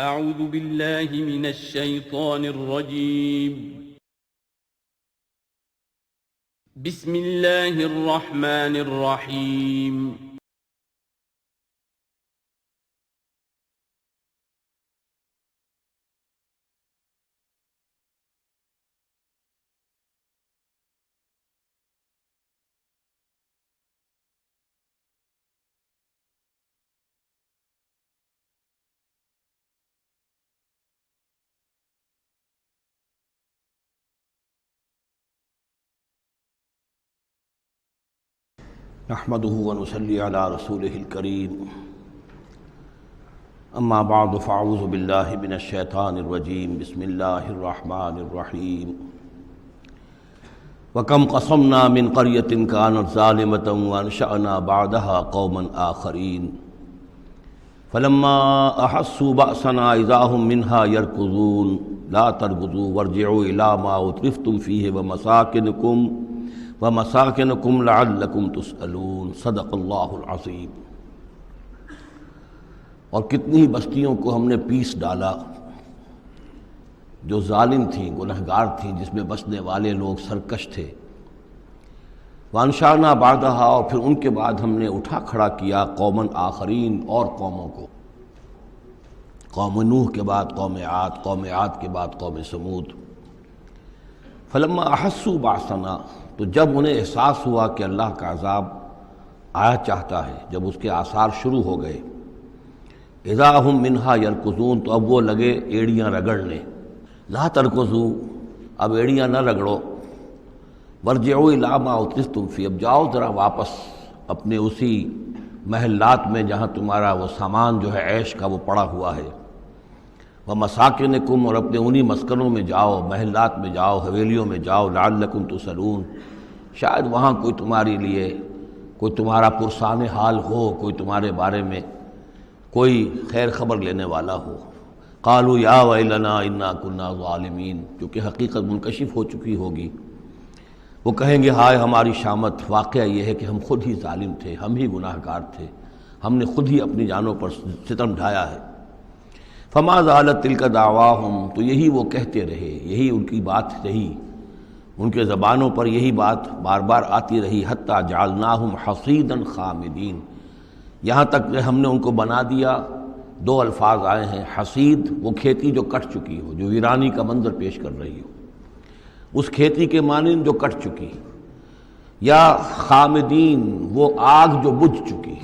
أعوذ بالله من الشيطان الرجيم. بسم الله الرحمن الرحيم. نحمده ونصلي على رسوله الكريم اما بعد فاعوذ بالله من الشیطان الرجیم بسم اللہ الرحمن الرحیم وكم قصمنا من قرية كانت ظالمة وانشأنا بعدها قوما آخرين فلما أحسوا بأسنا إذا هم منها يركضون لا تركضوا وارجعوا إلى ما أترفتم فيه ومساكنكم لعلكم تسألون صدق اللہ العظیم۔ اور کتنی بستیوں کو ہم نے پیس ڈالا جو ظالم تھیں، گنہگار تھیں، جس میں بسنے والے لوگ سرکش تھے۔ وانشأنا بعدها، اور پھر ان کے بعد ہم نے اٹھا کھڑا کیا قومن آخرین، اور قوموں کو، قوم نوح کے بعد قوم عاد، قوم عاد کے بعد قوم سمود۔ فلما احسوا باسنا، تو جب انہیں احساس ہوا کہ اللہ کا عذاب آیا چاہتا ہے، جب اس کے آثار شروع ہو گئے، اذا ہم منہا یرکضون، تو اب وہ لگے ایڑیاں رگڑنے۔ لا ترکضوا، اب ایڑیاں نہ رگڑو، وارجعوا الی ما اترفتم فیہ، اب جاؤ ذرا واپس اپنے اسی محلات میں جہاں تمہارا وہ سامان جو ہے عیش کا وہ پڑا ہوا ہے، ومساکنکم، اور اپنے انہی مسکنوں میں جاؤ، محلات میں جاؤ، حویلیوں میں جاؤ، لعلکم تسألون، شاید وہاں کوئی تمہارے لیے، کوئی تمہارا پرسان حال ہو، کوئی تمہارے بارے میں کوئی خیر خبر لینے والا ہو۔ قالوا یا ویلنا انا کنا ظالمین، کیونکہ حقیقت منکشف ہو چکی ہوگی، وہ کہیں گے ہائے ہماری شامت، واقعہ یہ ہے کہ ہم خود ہی ظالم تھے، ہم ہی گناہ گار تھے، ہم نے خود ہی اپنی جانوں پر ستم ڈھایا ہے۔ فما زالت تلک دعواہم، تو یہی وہ کہتے رہے، یہی ان کی بات رہی، ان کے زبانوں پر یہی بات بار بار آتی رہی، حتی جعلناہم حصیدا خامدین، یہاں تک کہ ہم نے ان کو بنا دیا۔ دو الفاظ آئے ہیں، حصید وہ کھیتی جو کٹ چکی ہو، جو ویرانی کا منظر پیش کر رہی ہو، اس کھیتی کے مانند جو کٹ چکی، یا خامدین وہ آگ جو بجھ چکی،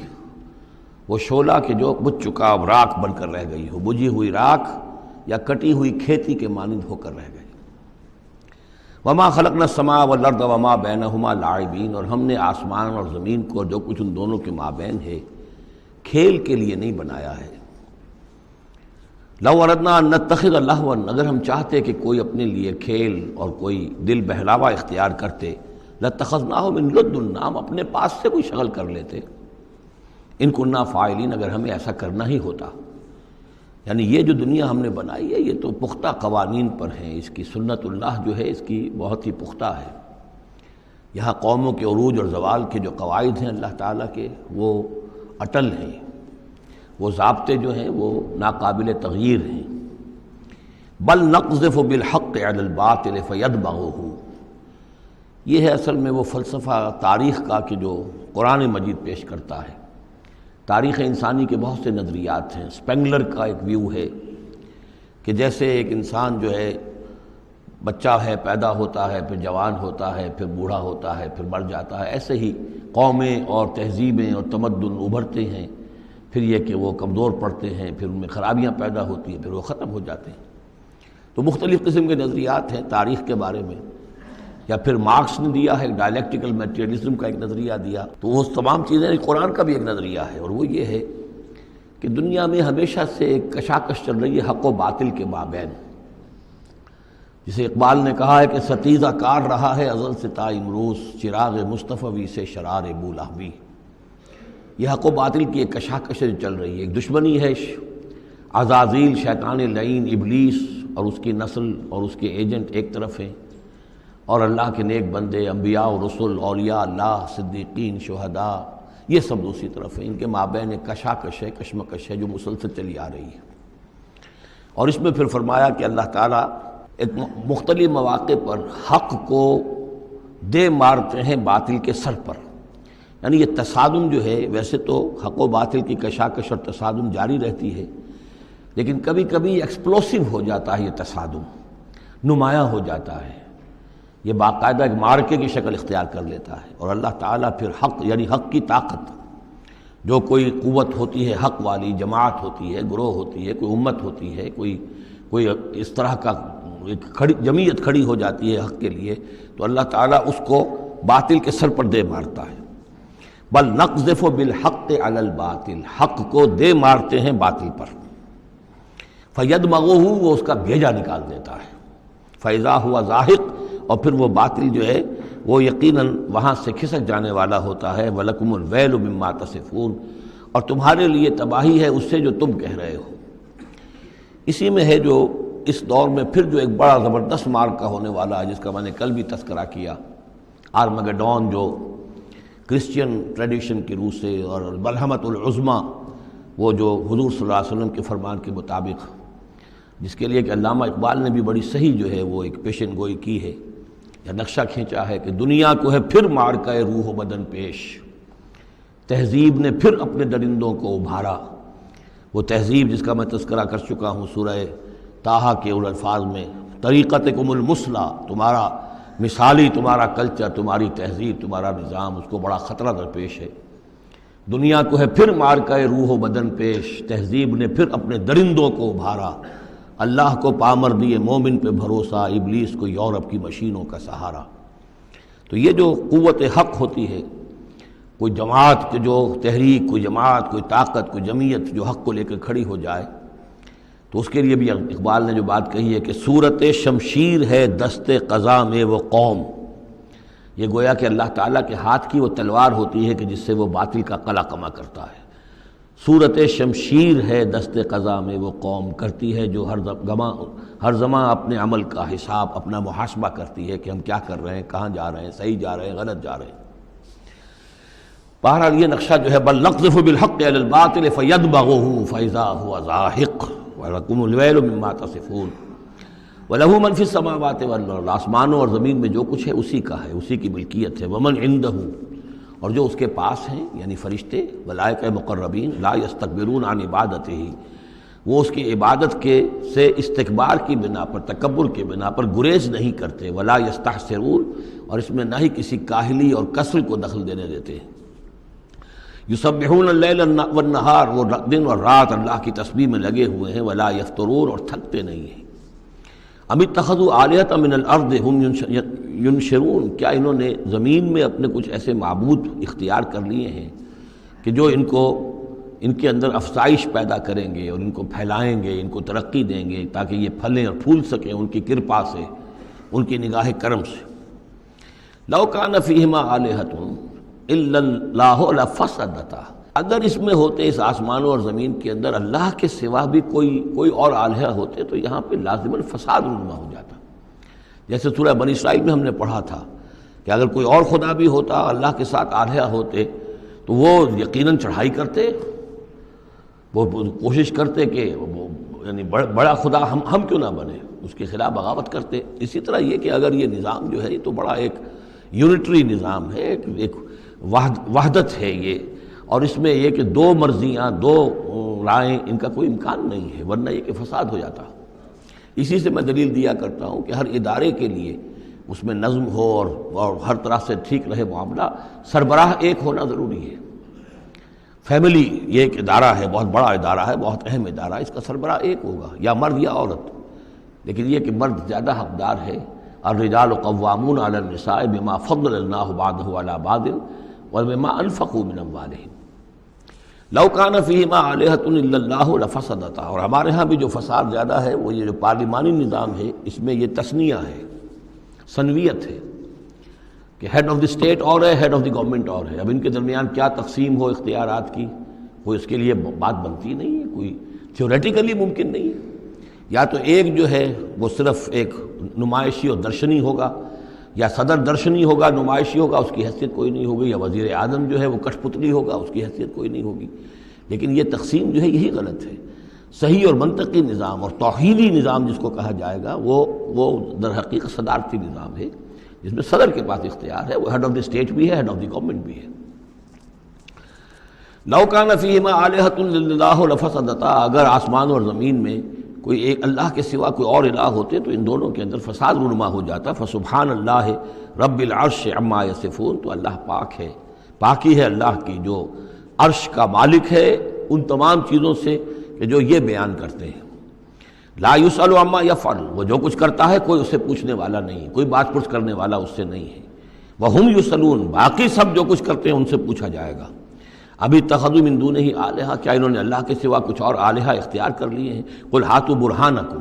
وہ شعلہ کہ جو بجھ چکا اب راکھ بن کر رہ گئی ہو، بجھی ہوئی راکھ یا کٹی ہوئی کھیتی کے مانند ہو کر رہ گئی۔ وما خلقنا السماء والارض وما بینہما لاعبین، اور ہم نے آسمان اور زمین کو جو کچھ ان دونوں کے مابین ہے کھیل کے لیے نہیں بنایا ہے۔ لو اردنا ان نتخذ لہوا، اگر ہم چاہتے کہ کوئی اپنے لیے کھیل اور کوئی دل بہلاوا اختیار کرتے، لاتخذناہ من لدنا، ہم اپنے پاس سے کوئی شغل کر لیتے، ان کننا فاعلین، اگر ہمیں ایسا کرنا ہی ہوتا۔ یعنی یہ جو دنیا ہم نے بنائی ہے یہ تو پختہ قوانین پر ہیں، اس کی سنت اللہ جو ہے اس کی بہت ہی پختہ ہے۔ یہاں قوموں کے عروج اور زوال کے جو قواعد ہیں اللہ تعالیٰ کے، وہ اٹل ہیں، وہ ضابطے جو ہیں وہ ناقابل تغییر ہیں۔ بل نقذف بالحق علی الباطل فیدمغہ، یہ ہے اصل میں وہ فلسفہ تاریخ کا کہ جو قرآن مجید پیش کرتا ہے۔ تاریخ انسانی کے بہت سے نظریات ہیں۔ اسپینگلر کا ایک ویو ہے کہ جیسے ایک انسان جو ہے بچہ ہے، پیدا ہوتا ہے، پھر جوان ہوتا ہے، پھر بوڑھا ہوتا ہے، پھر مر جاتا ہے، ایسے ہی قومیں اور تہذیبیں اور تمدن ابھرتے ہیں، پھر یہ کہ وہ کمزور پڑتے ہیں، پھر ان میں خرابیاں پیدا ہوتی ہیں، پھر وہ ختم ہو جاتے ہیں۔ تو مختلف قسم کے نظریات ہیں تاریخ کے بارے میں، یا پھر مارکس نے دیا ہے ڈائلیکٹیکل میٹیریلزم کا ایک نظریہ دیا، تو وہ تمام چیزیں قرآن کا بھی ایک نظریہ ہے، اور وہ یہ ہے کہ دنیا میں ہمیشہ سے ایک کشاکش چل رہی ہے حق و باطل کے مابین، جسے اقبال نے کہا ہے کہ ستیزہ کار رہا ہے ازل سے تا امروز، چراغ مصطفی سے شرار بولہوی۔ یہ حق و باطل کی ایک کشاکش چل رہی ہے، ایک دشمنی ہے، عزازیل شیطان لعین ابلیس اور اس کی نسل اور اس کے ایجنٹ ایک طرف ہیں، اور اللہ کے نیک بندے، انبیاء و رسل، اولیاء اللہ، صدیقین، شہداء، یہ سب دوسری طرف ہیں۔ ان کے مابین ایک کشاکش ہے، کشمکش ہے جو مسلسل چلی آ رہی ہے۔ اور اس میں پھر فرمایا کہ اللہ تعالیٰ ایک مختلف مواقع پر حق کو دے مارتے ہیں باطل کے سر پر. یعنی یہ تصادم جو ہے، ویسے تو حق و باطل کی کشاکش اور تصادم جاری رہتی ہے، لیکن کبھی کبھی ایکسپلوسو ہو جاتا ہے، یہ تصادم نمایاں ہو جاتا ہے، یہ باقاعدہ ایک مارکے کی شکل اختیار کر لیتا ہے. اور اللہ تعالیٰ پھر حق یعنی حق کی طاقت، جو کوئی قوت ہوتی ہے حق والی، جماعت ہوتی ہے، گروہ ہوتی ہے، کوئی امت ہوتی ہے، کوئی اس طرح کا ایک جمعیت کھڑی ہو جاتی ہے حق کے لیے، تو اللہ تعالیٰ اس کو باطل کے سر پر دے مارتا ہے. بل نقذف بالحق علی الباطل، حق کو دے مارتے ہیں باطل پر. فیدمغہ، وہ اس کا بھیجا نکال دیتا ہے. فاذا ہوا زاہق، اور پھر وہ باطل جو ہے وہ یقیناً وہاں سے کھسک جانے والا ہوتا ہے. وَلَكُمُ الْوَيْلُ مِمَّا تَصِفُونَ، اور تمہارے لیے تباہی ہے اس سے جو تم کہہ رہے ہو. اسی میں ہے جو اس دور میں پھر جو ایک بڑا زبردست معرکہ ہونے والا ہے، جس کا میں نے کل بھی تذکرہ کیا، آرمگڈون، جو کرسچین ٹریڈیشن کی روح سے، اور ملحمۃ العظمیٰ، وہ جو حضور صلی اللہ علیہ وسلم کے فرمان کے مطابق، جس کے لیے کہ علامہ اقبال نے بھی بڑی صحیح جو ہے وہ ایک پیشن گوئی کی ہے یا نقشہ کھینچا ہے کہ دنیا کو ہے پھر معرکہ روح و بدن پیش، تہذیب نے پھر اپنے درندوں کو ابھارا. وہ تہذیب جس کا میں تذکرہ کر چکا ہوں سورہ طٰہٰ کے ان الفاظ میں، طریقتکم المثلیٰ، تمہارا مثالی تمہارا کلچر، تمہاری تہذیب، تمہارا نظام، اس کو بڑا خطرہ درپیش ہے. دنیا کو ہے پھر مارکہ روح و بدن پیش، تہذیب نے پھر اپنے درندوں کو ابھارا. اللہ کو پامر دیے مومن پہ بھروسہ، ابلیس کو یورپ کی مشینوں کا سہارا. تو یہ جو قوت حق ہوتی ہے، کوئی جماعت کے جو تحریک، کوئی جماعت، کوئی طاقت، کوئی جمعیت جو حق کو لے کر کھڑی ہو جائے، تو اس کے لیے بھی اقبال نے جو بات کہی ہے کہ صورت شمشیر ہے دست قضا میں وہ قوم. یہ گویا کہ اللہ تعالیٰ کے ہاتھ کی وہ تلوار ہوتی ہے کہ جس سے وہ باطل کا قلع کما کرتا ہے. صورت شمشیر ہے دست قضا میں وہ قوم، کرتی ہے جو ہر زمان اپنے عمل کا حساب، اپنا محاسبہ کرتی ہے کہ ہم کیا کر رہے ہیں، کہاں جا رہے ہیں، صحیح جا رہے ہیں، غلط جا رہے ہیں. بہرحال یہ نقشہ جو ہے بل نقذف بالحق علی الباطل فیدمغہ فاذا هو زاہق وَلَكُمُ الْوَيْلُ مِمَّا تَصِفُونَ وَلَهُ مَنْ فِي السَّمَاوَاتِ وَالْأَرْضِ، آسمانوں اور زمین میں جو کچھ ہے اسی کا ہے، اسی کی ملکیت ہے. وَمَنْ عِنْدَهُ، اور جو اس کے پاس ہیں یعنی فرشتے، ملائکہ مقربین، لا يستكبرون عن عبادته، وہ اس کی عبادت کے سے استکبار کی بنا پر، تکبر کی بنا پر گریز نہیں کرتے. ولا يستحسرون، اور اس میں نہ ہی کسی کاہلی اور کسل کو دخل دینے دیتے ہیں. یسبحون اللیل والنہار، وہ دن اور رات اللہ کی تسبیح میں لگے ہوئے ہیں. ولا یفترون، اور تھکتے نہیں ہیں. ام اتخذوا آلہۃ من الارض ہم ینشرون، کیا انہوں نے زمین میں اپنے کچھ ایسے معبود اختیار کر لیے ہیں کہ جو ان کے اندر افزائش پیدا کریں گے اور ان کو پھیلائیں گے، ان کو ترقی دیں گے تاکہ یہ پھلیں اور پھول سکیں ان کی کرپا سے، ان کی نگاہ کرم سے. لو کان فیہما آلہۃ الا اللہ لفسدتا، اگر اس میں ہوتے، اس آسمانوں اور زمین کے اندر اللہ کے سوا بھی کوئی اور آلہہ ہوتے تو یہاں پہ لازماً فساد رونما ہو جاتا. جیسے سورہ بنی اسرائیل میں ہم نے پڑھا تھا کہ اگر کوئی اور خدا بھی ہوتا، اللہ کے ساتھ آلہہ ہوتے، تو وہ یقیناً چڑھائی کرتے، وہ کوشش کرتے کہ یعنی بڑا خدا ہم کیوں نہ بنے، اس کے خلاف بغاوت کرتے. اسی طرح یہ کہ اگر یہ نظام جو ہے یہ تو بڑا ایک یونٹری نظام ہے، ایک وحدت ہے یہ، اور اس میں یہ کہ دو مرضیاں، دو رائیں، ان کا کوئی امکان نہیں ہے، ورنہ یہ کہ فساد ہو جاتا. اسی سے میں دلیل دیا کرتا ہوں کہ ہر ادارے کے لیے اس میں نظم ہو اور ہر طرح سے ٹھیک رہے معاملہ، سربراہ ایک ہونا ضروری ہے. فیملی یہ ایک ادارہ ہے، بہت بڑا ادارہ ہے، بہت اہم ادارہ ہے، اس کا سربراہ ایک ہوگا، یا مرد یا عورت. لیکن یہ کہ مرد زیادہ حقدار ہے. الرجال قوامون علی النساء بما فضل اللہ بعضهم علی بعض وبما انفقوا من اموالهم لو کان فیہما آلہۃ الا اللہ لفسدتا. اور ہمارے ہاں بھی جو فساد زیادہ ہے وہ یہ جو پارلیمانی نظام ہے، اس میں یہ تثنیہ ہے، ثنویت ہے کہ ہیڈ آف دی اسٹیٹ اور ہے، ہیڈ آف دی گورنمنٹ اور ہے. اب ان کے درمیان کیا تقسیم ہو اختیارات کی، کوئی اس کے لیے بات بنتی نہیں ہے، کوئی تھیوریٹیکلی ممکن نہیں ہے. یا تو ایک جو ہے وہ صرف ایک نمائشی اور درشنی ہوگا، یا صدر درشنی ہوگا، نمائشی ہوگا، اس کی حیثیت کوئی نہیں ہوگی، یا وزیر اعظم جو ہے وہ کٹھ پتلی ہوگا، اس کی حیثیت کوئی نہیں ہوگی. لیکن یہ تقسیم جو ہے یہی غلط ہے. صحیح اور منطقی نظام اور توحیدی نظام جس کو کہا جائے گا وہ در حقیقت صدارتی نظام ہے، جس میں صدر کے پاس اختیار ہے، وہ ہیڈ آف دی اسٹیٹ بھی ہے، ہیڈ آف دی گورنمنٹ بھی ہے۔ لو کان فیہما آلہۃ الا اللہ لفسدتا، اگر آسمان اور زمین میں کوئی ایک اللہ کے سوا کوئی اور الہ ہوتے تو ان دونوں کے اندر فساد رونما ہو جاتا۔ فسبحان اللہ رب العرش عما یصفون، تو اللہ پاک ہے، پاکی ہے اللہ کی جو عرش کا مالک ہے ان تمام چیزوں سے کہ جو یہ بیان کرتے ہیں۔ لا یسأل عما یفعل، وہ جو کچھ کرتا ہے کوئی اس سے پوچھنے والا نہیں، کوئی بات پرس کرنے والا اس سے نہیں ہے۔ وہم یسألون، باقی سب جو کچھ کرتے ہیں ان سے پوچھا جائے گا۔ ابھی اتخذوا من دونہ آلہہ، کیا انہوں نے اللہ کے سوا کچھ اور آلہہ اختیار کر لیے ہیں؟ قل ہاتوا برہانکم،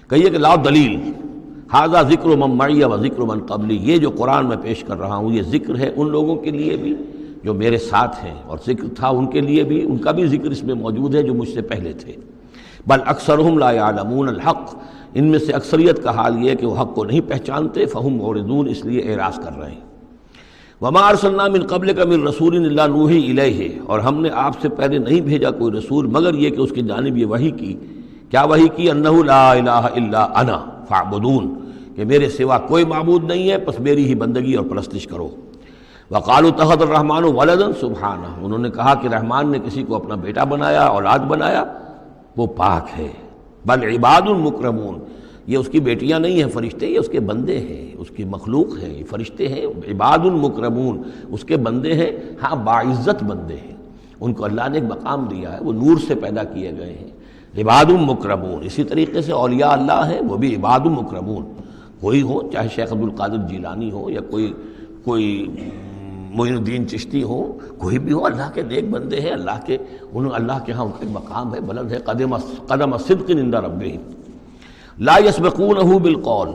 کہیے کہ لاؤ دلیل۔ ھذا ذکر من معی و ذکر من قبلی، یہ جو قرآن میں پیش کر رہا ہوں یہ ذکر ہے ان لوگوں کے لیے بھی جو میرے ساتھ ہیں، اور ذکر تھا ان کے لیے بھی، ان کا بھی ذکر اس میں موجود ہے جو مجھ سے پہلے تھے۔ بل اکثرہم لا یعلمون الحق، ان میں سے اکثریت کا حال یہ ہے کہ وہ حق کو نہیں پہچانتے، فہم معرضون، اس لیے اعراض کر رہے ہیں۔ وما ارسلنا من قبلک من رسول الا نوحی الیہ، اور ہم نے آپ سے پہلے نہیں بھیجا کوئی رسول مگر یہ کہ اس کی جانب یہ وحی کی، کیا وحی کی؟ انہ لا الہ الا انا فاعبدون، کہ میرے سوا کوئی معبود نہیں ہے پس میری ہی بندگی اور پرستش کرو۔ وقالوا اتخذ الرحمن ولدا سبحانہ، انہوں نے کہا کہ رحمان نے کسی کو اپنا بیٹا بنایا، اولاد بنایا، وہ پاک ہے۔ بل عباد مکرمون، یہ اس کی بیٹیاں نہیں ہیں فرشتے، یہ اس کے بندے ہیں، اس کی مخلوق ہیں، یہ فرشتے ہیں، عباد مکرمون، اس کے بندے ہیں، ہاں باعزت بندے ہیں، ان کو اللہ نے ایک مقام دیا ہے، وہ نور سے پیدا کیے گئے ہیں، عباد مکرمون۔ اسی طریقے سے اولیاء اللہ ہیں، وہ بھی عباد مکرمون، کوئی ہو چاہے شیخ عبد القادر جیلانی ہو یا کوئی معین الدین چشتی ہو، کوئی بھی ہو، اللہ کے نیک بندے ہیں، اللہ کے ہاں ان کا ایک مقام ہے، بلند ہے، قدم صدق عند ربہم۔ لا یسبقونہ بالقول،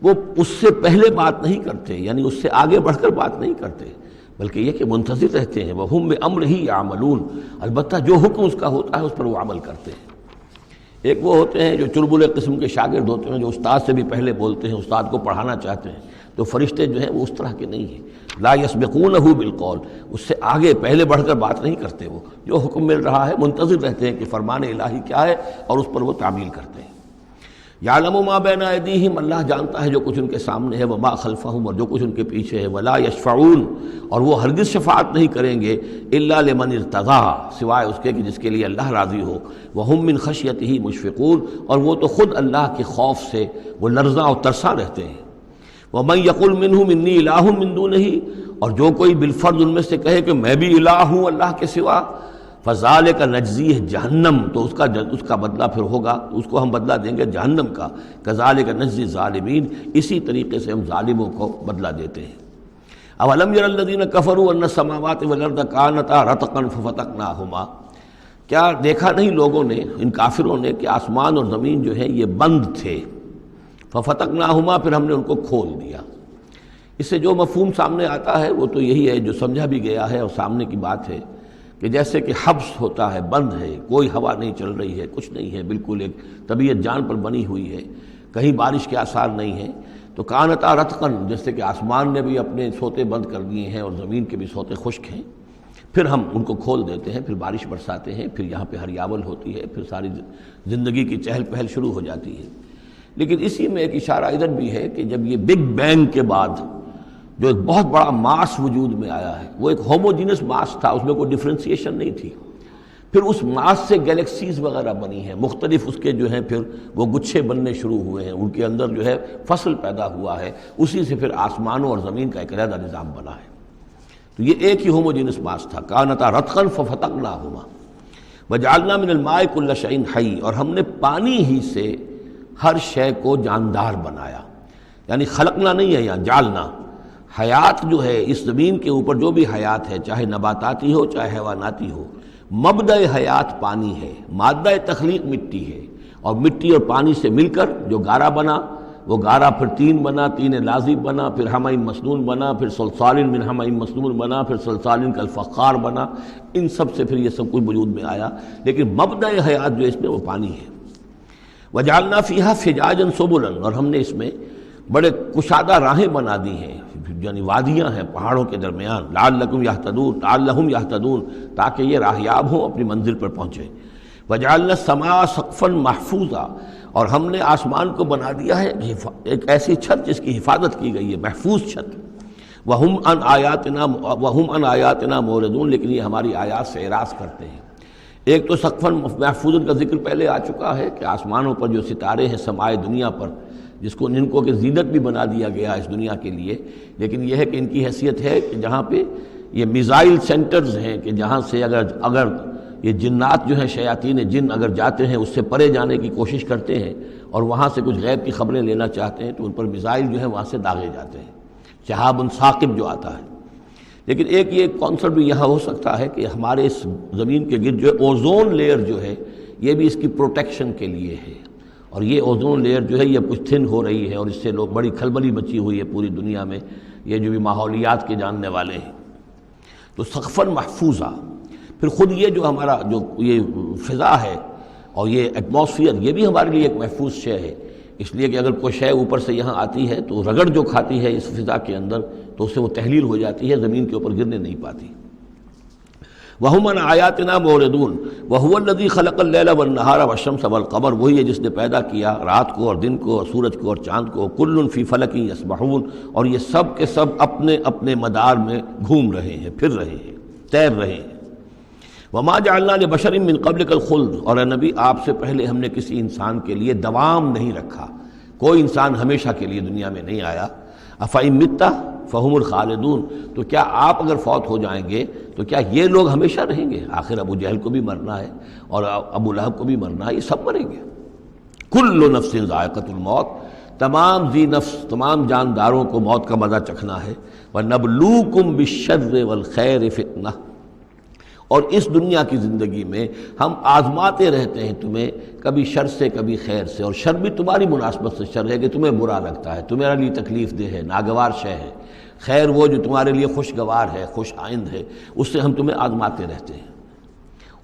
وہ اس سے پہلے بات نہیں کرتے، یعنی اس سے آگے بڑھ کر بات نہیں کرتے، بلکہ یہ کہ منتظر رہتے ہیں، وہم بامرہ یعملون، البتہ جو حکم اس کا ہوتا ہے اس پر وہ عمل کرتے ہیں۔ ایک وہ ہوتے ہیں جو چربلے قسم کے شاگرد ہوتے ہیں، جو استاد سے بھی پہلے بولتے ہیں، استاد کو پڑھانا چاہتے ہیں، تو فرشتے جو ہیں وہ اس طرح کے نہیں ہیں۔ لا یسبقونہ بالقول، اس سے آگے پہلے بڑھ کر بات نہیں کرتے، وہ جو حکم مل رہا ہے منتظر رہتے ہیں کہ فرمان الہی کیا ہے اور اس پر وہ تعمیل کرتے ہیں۔ یعلم ما بین ایدیہم، اللہ جانتا ہے جو کچھ ان کے سامنے ہے، وما خلفہم، اور جو کچھ ان کے پیچھے ہے، ولا یشفعون، اور وہ ہرگز شفاعت نہیں کریں گے، الا لمن ارتضی، سوائے اس کے کہ جس کے لیے اللہ راضی ہو، وہم من خشیتہ مشفقون، اور وہ تو خود اللہ کے خوف سے وہ لرزاں اور ترساں رہتے ہیں۔ ومن یقل منہم انی الہ من دونہ، اور جو کوئی بالفرض ان میں سے کہے کہ میں بھی الہ ہوں اللہ کے سوا، فذالک نجزیہ جہنم، تو اس کا بدلہ پھر ہوگا، اس کو ہم بدلہ دیں گے جہنم کا، کذالک نجزی الظالمین، اسی طریقے سے ہم ظالموں کو بدلہ دیتے ہیں۔ اولم یر الذین کفروا ان السماوات والارض کانتا رتقا ففتقناہما، کیا دیکھا نہیں لوگوں نے، ان کافروں نے، کہ آسمان اور زمین جو ہے یہ بند تھے، ففتقناہما، پھر ہم نے ان کو کھول دیا۔ اس سے جو مفہوم سامنے آتا ہے وہ تو یہی ہے جو سمجھا بھی گیا ہے اور سامنے کی بات ہے کہ جیسے کہ حبس ہوتا ہے، بند ہے، کوئی ہوا نہیں چل رہی ہے، کچھ نہیں ہے، بالکل ایک طبیعت جان پر بنی ہوئی ہے، کہیں بارش کے آثار نہیں ہیں، تو کانتا رتقن، جیسے کہ آسمان نے بھی اپنے سوتے بند کر دیے ہیں اور زمین کے بھی سوتے خشک ہیں، پھر ہم ان کو کھول دیتے ہیں، پھر بارش برساتے ہیں، پھر یہاں پہ ہریاول ہوتی ہے، پھر ساری زندگی کی چہل پہل شروع ہو جاتی ہے۔ لیکن اسی میں ایک اشارہ ادھر بھی ہے کہ جب یہ بگ بینگ کے بعد جو ایک بہت بڑا ماس وجود میں آیا ہے، وہ ایک ہوموجینس ماس تھا، اس میں کوئی ڈفرینسیشن نہیں تھی، پھر اس ماس سے گیلیکسیز وغیرہ بنی ہیں، مختلف اس کے جو ہیں پھر وہ گچھے بننے شروع ہوئے ہیں، ان کے اندر جو ہے فصل پیدا ہوا ہے، اسی سے پھر آسمانوں اور زمین کا ایک علیحدہ نظام بنا ہے۔ تو یہ ایک ہی ہوموجینس ماس تھا، کانتا رتقا ففتقناہما وجعلنا من الماء کل شیء حی، اور ہم نے پانی ہی سے ہر شے کو جاندار بنایا، یعنی خلقنا نہیں ہے یہاں، جعلنا۔ حیات جو ہے اس زمین کے اوپر جو بھی حیات ہے، چاہے نباتاتی ہو چاہے حیواناتی ہو، مبدأ حیات پانی ہے، مادہ تخلیق مٹی ہے، اور مٹی اور پانی سے مل کر جو گارا بنا، وہ گارا پھر تین بنا، تین لازب بنا، پھر حمأ مسنون بنا، پھر صلصال من حمأ مسنون بنا، پھر صلصال کالفخار بنا، ان سب سے پھر یہ سب کچھ وجود میں آیا، لیکن مبدأ حیات جو اس میں وہ پانی ہے۔ وجعلنا فیہا فجاجا سبلا، اور ہم نے اس میں بڑے کشادہ راہیں بنا دی ہیں، یعنی وادیاں ہیں پہاڑوں کے درمیان، لعلہم یہتدون تاکہ یہ راہیاب ہوں، اپنی منزل پر پہنچے۔ وجعلنا السماء سقفا محفوظا، اور ہم نے آسمان کو بنا دیا ہے ایک ایسی چھت جس کی حفاظت کی گئی ہے، محفوظ چھت۔ وہم عن آیاتنا معرضون، لیکن یہ ہماری آیات سے اعراض کرتے ہیں۔ ایک تو سقفا محفوظ کا ذکر پہلے آ چکا ہے کہ آسمانوں پر جو ستارے ہیں سمائے دنیا پر، جن کو کہ زینت بھی بنا دیا گیا اس دنیا کے لیے، لیکن یہ ہے کہ ان کی حیثیت ہے کہ جہاں پہ یہ میزائل سینٹرز ہیں کہ جہاں سے اگر یہ جنات جو ہیں شیاطین جن اگر جاتے ہیں اس سے پرے جانے کی کوشش کرتے ہیں اور وہاں سے کچھ غیب کی خبریں لینا چاہتے ہیں تو ان پر میزائل جو ہیں وہاں سے داغے جاتے ہیں، شہاب ثاقب جو آتا ہے۔ لیکن ایک یہ کانسیپٹ بھی یہاں ہو سکتا ہے کہ ہمارے اس زمین کے گرد جو اوزون لیئر جو ہے یہ بھی اس کی پروٹیکشن کے لیے ہے، اور یہ اوزون لیئر جو ہے یہ کچھ تھن ہو رہی ہے اور اس سے لوگ بڑی کھلبلی مچی ہوئی ہے پوری دنیا میں، یہ جو بھی ماحولیات کے جاننے والے ہیں۔ تو سقفاً محفوظہ، پھر خود یہ جو ہمارا جو یہ فضا ہے اور یہ ایٹماسفیئر یہ بھی ہمارے لیے ایک محفوظ شے ہے، اس لیے کہ اگر کوئی شے اوپر سے یہاں آتی ہے تو رگڑ جو کھاتی ہے اس فضا کے اندر تو اس سے وہ تحلیل ہو جاتی ہے، زمین کے اوپر گرنے نہیں پاتی۔ وَهُمْ عَنْ آیَاتِنَا مُعْرِضُونَ وَهُوَ الَّذِي خَلَقَ اللَّيْلَ وَالنَّهَارَ وَالشَّمْسَ وَالْقَمَرَ، وہی ہے جس نے پیدا کیا رات کو اور دن کو اور سورج کو اور چاند کو، كُلٌّ فِي فَلَكٍ يَسْبَحُونَ، اور یہ سب کے سب اپنے اپنے مدار میں گھوم رہے ہیں، پھر رہے ہیں، تیر رہے ہیں۔ وَمَا جَعَلْنَا لِبَشَرٍ مِّن قَبْلِكَ الْخُلْدَ، اور اے نبی آپ سے پہلے ہم نے کسی انسان کے لیے دوام نہیں رکھا، کوئی انسان ہمیشہ کے لیے دنیا میں نہیں آیا۔ أَفَإِن مِتَّ فَهُمُ الْخَالِدُونَ، تو کیا آپ اگر فوت ہو جائیں گے تو کیا یہ لوگ ہمیشہ رہیں گے؟ آخر ابو جہل کو بھی مرنا ہے اور ابو لہب کو بھی مرنا ہے، یہ سب مریں گے۔ كُلُّ نَفْسٍ ذَائِقَةُ الْمَوْتِ، تمام ذی نفس تمام جانداروں کو موت کا مزہ چکھنا ہے۔ وَنَبْلُوكُمْ بِالشَّرِّ وَالْخَيْرِ فِتْنَةً، اور اس دنیا کی زندگی میں ہم آزماتے رہتے ہیں تمہیں، کبھی شر سے کبھی خیر سے، اور شر بھی تمہاری مناسبت سے شر ہے کہ تمہیں برا لگتا ہے، تمہارے لیے تکلیف دہ ہے، ناگوار شے ہے، خیر وہ جو تمہارے لیے خوشگوار ہے، خوش آئند ہے، اس سے ہم تمہیں آزماتے رہتے ہیں۔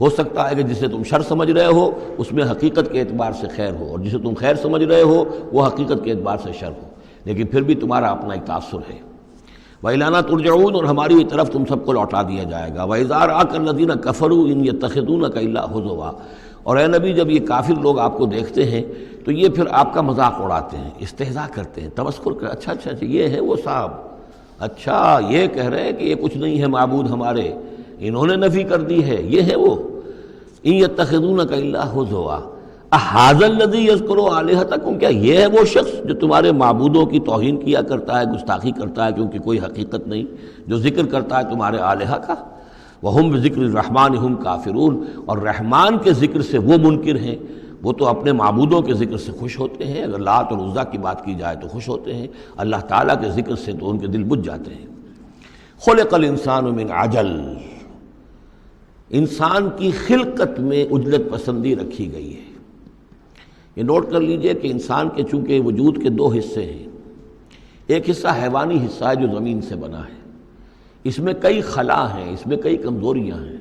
ہو سکتا ہے کہ جسے تم شر سمجھ رہے ہو اس میں حقیقت کے اعتبار سے خیر ہو، اور جسے تم خیر سمجھ رہے ہو وہ حقیقت کے اعتبار سے شر ہو، لیکن پھر بھی تمہارا اپنا ایک تاثر ہے۔ وَإِلَيْنَا تُرْجَعُونَ، اور ہماری طرف تم سب کو لوٹا دیا جائے گا۔ وَإِذَا رَآكَ الَّذِينَ كَفَرُوا إِن يَتَّخِذُونَكَ إِلَّا هُزُوًا، اور اے نبی جب یہ کافر لوگ آپ کو دیکھتے ہیں تو یہ پھر آپ کا مذاق اڑاتے ہیں، استہزاء کرتے ہیں، تمسخر کرتے ہیں، اچھا اچھا یہ ہے وہ صاحب، اچھا یہ کہہ رہے ہیں کہ یہ کچھ نہیں ہے معبود ہمارے، انہوں نے نفی کر دی ہے، یہ ہے وہ۔ إِن يَتَّخِذُونَكَ إِلَّا هُزُوًا أَهَٰذَا الَّذِي يَذْكُرُ آلِهَتَكُمْ، کیا یہ ہے وہ شخص جو تمہارے معبودوں کی توہین کیا کرتا ہے، گستاخی کرتا ہے کیونکہ کوئی حقیقت نہیں، جو ذکر کرتا ہے تمہارے آلہہ کا۔ وَهُمْ بِذِكْرِ الرَّحْمَٰنِ هُمْ كَافِرُونَ، اور رحمان کے ذکر سے وہ منکر ہیں، وہ تو اپنے معبودوں کے ذکر سے خوش ہوتے ہیں، اگر لات اور عزیٰ کی بات کی جائے تو خوش ہوتے ہیں، اللہ تعالیٰ کے ذکر سے تو ان کے دل بجھ جاتے ہیں۔ خُلِقَ الْإِنسَانُ مِنْ عَجَلٍ، انسان کی خلقت میں عجلت پسندی رکھی گئی ہے۔ یہ نوٹ کر لیجئے کہ انسان کے چونکہ وجود کے دو حصے ہیں، ایک حصہ حیوانی حصہ ہے جو زمین سے بنا ہے، اس میں کئی خلا ہیں، اس میں کئی کمزوریاں ہیں۔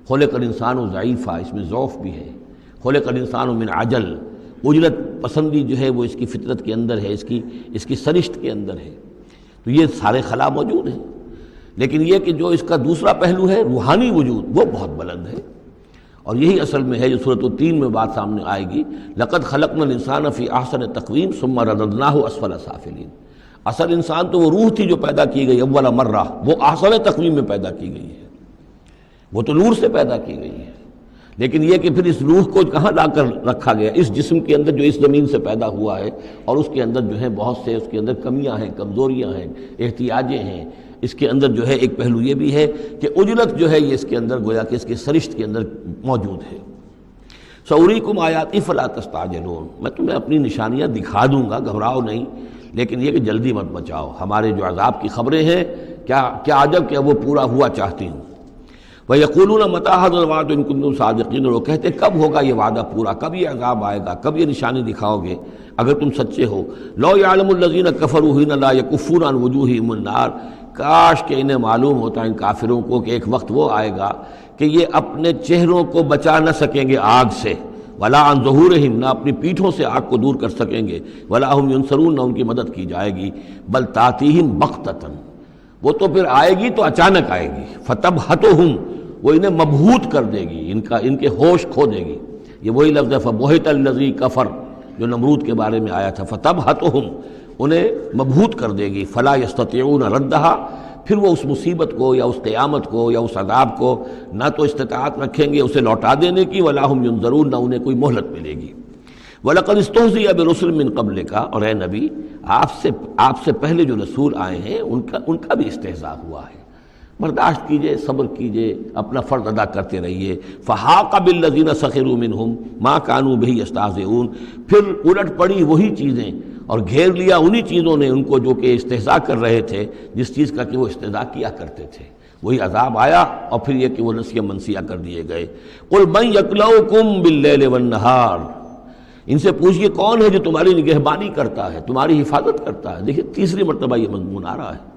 خلق الانسان ضعیفا، اس میں ضعف بھی ہے۔ خلق الانسان من عجل، عجلت پسندی جو ہے وہ اس کی فطرت کے اندر ہے، اس کی سرشت کے اندر ہے، تو یہ سارے خلا موجود ہیں۔ لیکن یہ کہ جو اس کا دوسرا پہلو ہے روحانی وجود، وہ بہت بلند ہے، اور یہی اصل میں ہے جو سورۃ التین میں بات سامنے آئے گی، لقد خلقنا الانسان فی احسن تقویم ثم رددناہ اسفل سافلین۔ اصل انسان تو وہ روح تھی جو پیدا کی گئی اول مرہ، وہ احسن تقویم میں پیدا کی گئی ہے، وہ تو نور سے پیدا کی گئی ہے، لیکن یہ کہ پھر اس روح کو کہاں لا کر رکھا گیا، اس جسم کے اندر جو اس زمین سے پیدا ہوا ہے، اور اس کے اندر جو ہے بہت سے اس کے اندر کمیاں ہیں، کمزوریاں ہیں، احتیاجیں ہیں۔ اس کے اندر جو ہے ایک پہلو یہ بھی ہے کہ عجلت جو ہے یہ اس کے اندر گویا کہ اس کے سرشت کے اندر موجود ہے۔ سأریکم آیاتی فلا تستعجلون، میں تمہیں اپنی نشانیاں دکھا دوں گا، گھبراؤ نہیں، لیکن یہ کہ جلدی مت مچاؤ، ہمارے جو عذاب کی خبریں ہیں کیا عجب کہ وہ پورا ہوا چاہتی ہوں۔ وَيَقُولُونَ مَتَىٰ هَٰذَا الْوَعْدُ إِن كُنتُمْ صَادِقِينَ، اور وہ کہتے کب ہوگا یہ وعدہ پورا، کب یہ عذاب آئے گا، کب یہ نشانی دکھاؤ گے اگر تم سچے ہو۔ لَوْ يَعْلَمُ الَّذِينَ كَفَرُوا حِينَ لَا يَكُفُّونَ عَنْ وُجُوهِهِمُ النَّارَ، کاش کہ انہیں معلوم ہوتا ان کافروں کو کہ ایک وقت وہ آئے گا کہ یہ اپنے چہروں کو بچا نہ سکیں گے آگ سے، وَلَا عَنْ ظُهُورِهِمْ، نہ اپنی پیٹھوں سے آگ کو دور کر سکیں گے، وَلَا هُمْ يُنصَرُونَ، نہ ان کی مدد کی جائے گی، بل تَأْتِيهِمْ بَغْتَةً، وہ تو پھر آئے گی تو اچانک آئے گی، فَتَبْهَتُهُمْ، وہ انہیں مبہوت کر دے گی، ان کے ہوش کھو دے گی، یہ وہی لفظ ہے فبہت الذی کفر جو نمرود کے بارے میں آیا تھا، فتبہتہم انہیں مبہوت کر دے گی، فلا یستطیعون ردہا پھر وہ اس مصیبت کو یا اس قیامت کو یا اس عذاب کو نہ تو استطاعت رکھیں گے اسے لوٹا دینے کی، ولا ہم ینظرون نہ انہیں کوئی مہلت ملے گی۔ وَلَقَدِ اسْتُهْزِئَ بِرُسُلٍ مِّن قَبْلِكَ، اور اے نبی آپ سے پہلے جو رسول آئے ہیں ان کا بھی استہزاء ہوا ہے، برداشت کیجئے، صبر کیجئے، اپنا فرض ادا کرتے رہیے۔ فَحَاقَ بِالَّذِينَ سَخِرُوا مِنْهُمْ مَا كَانُوا بِهِ يَسْتَهْزِئُونَ، پھر الٹ پڑی وہی چیزیں اور گھیر لیا انہی چیزوں نے ان کو جو کہ استہزاء کر رہے تھے، جس چیز کا کہ وہ استہزاء کیا کرتے تھے، وہی عذاب آیا اور پھر یہ کہ وہ نسیہ منسیہ کر دیے گئے۔ قُلْ مَن يَكْلَؤُكُم بِاللَّيْلِ وَالنَّهَارِ، ان سے پوچھئے کون ہے جو تمہاری نگہبانی کرتا ہے، تمہاری حفاظت کرتا ہے۔ دیکھیں تیسری مرتبہ یہ مضمون آ رہا ہے،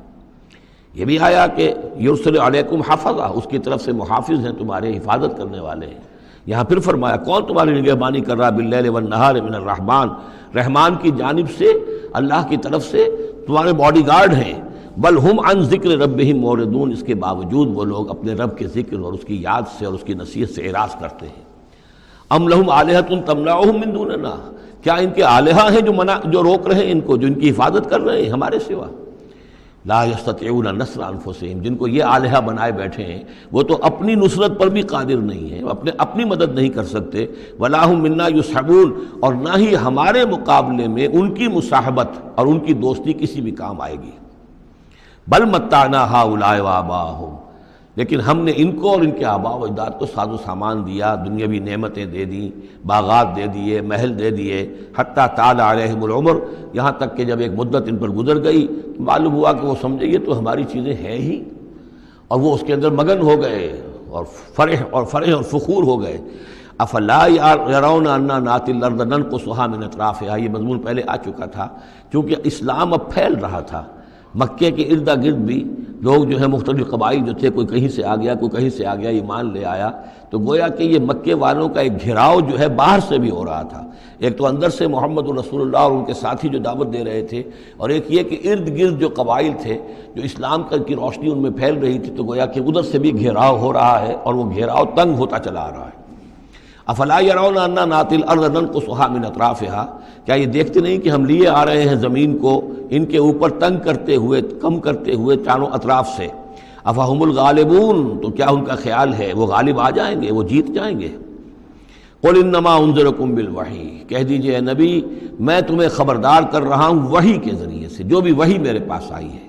یہ بھی آیا کہ یرسل علیکم حفظہ، اس کی طرف سے محافظ ہیں، تمہارے حفاظت کرنے والے ہیں۔ یہاں پھر فرمایا کون تمہاری نگہبانی کر رہا، باللیل والنہار من الرحمن، رحمان کی جانب سے، اللہ کی طرف سے تمہارے باڈی گارڈ ہیں۔ بل ہم عن ذکر ربہم معرضون، اس کے باوجود وہ لوگ اپنے رب کے ذکر اور اس کی یاد سے اور اس کی نصیحت سے اعراض کرتے ہیں۔ ام لہم آلہۃ تمنعہم من دوننا، کیا ان کے آلہہ ہیں جو روک رہے ہیں ان کو، جو ان کی حفاظت کر رہے ہیں ہمارے سوا؟ لا یستطیعون نصر انفسہم، جن کو یہ آلہہ بنائے بیٹھے ہیں وہ تو اپنی نصرت پر بھی قادر نہیں ہیں، اپنی مدد نہیں کر سکتے۔ ولا ہم منا یصحبون، اور نہ ہی ہمارے مقابلے میں ان کی مصاحبت اور ان کی دوستی کسی بھی کام آئے گی۔ بل متعنا ہؤلاء وآباءہم، لیکن ہم نے ان کو اور ان کے آباء و اجداد کو ساز و سامان دیا، دنیاوی نعمتیں دے دیں، باغات دے دیے، محل دے دیے، حتیٰ طال علیہم العمر، یہاں تک کہ جب ایک مدت ان پر گزر گئی معلوم ہوا کہ وہ سمجھے یہ تو ہماری چیزیں ہیں ہی، اور وہ اس کے اندر مگن ہو گئے اور فرح اور فخور ہو گئے۔ افلا یرون انا ناتی الارض ننقصها من اطرافها، یہ مضمون پہلے آ چکا تھا، کیونکہ اسلام اب پھیل رہا تھا۔ مکے کے ارد گرد بھی لوگ جو ہے مختلف قبائل جو تھے، کوئی کہیں سے آ گیا، کوئی کہیں سے آ گیا، ایمان لے آیا، تو گویا کہ یہ مکے والوں کا ایک گھیراؤ جو ہے باہر سے بھی ہو رہا تھا۔ ایک تو اندر سے محمد رسول اللہ اور ان کے ساتھی جو دعوت دے رہے تھے، اور ایک یہ کہ ارد گرد جو قبائل تھے جو اسلام کی روشنی ان میں پھیل رہی تھی، تو گویا کہ ادھر سے بھی گھیراؤ ہو رہا ہے اور وہ گھیراؤ تنگ ہوتا چلا آ رہا ہے۔ افلا یرون انا ناتی الارض ننقصها من اطرافها، کیا یہ دیکھتے نہیں کہ ہم لیے آ رہے ہیں زمین کو ان کے اوپر تنگ کرتے ہوئے، کم کرتے ہوئے چاروں اطراف سے۔ افہم الغالبون، تو کیا ان کا خیال ہے وہ غالب آ جائیں گے، وہ جیت جائیں گے؟ قل انما انذرکم بالوحی، کہہ دیجئے اے نبی میں تمہیں خبردار کر رہا ہوں وحی کے ذریعے سے، جو بھی وحی میرے پاس آئی ہے۔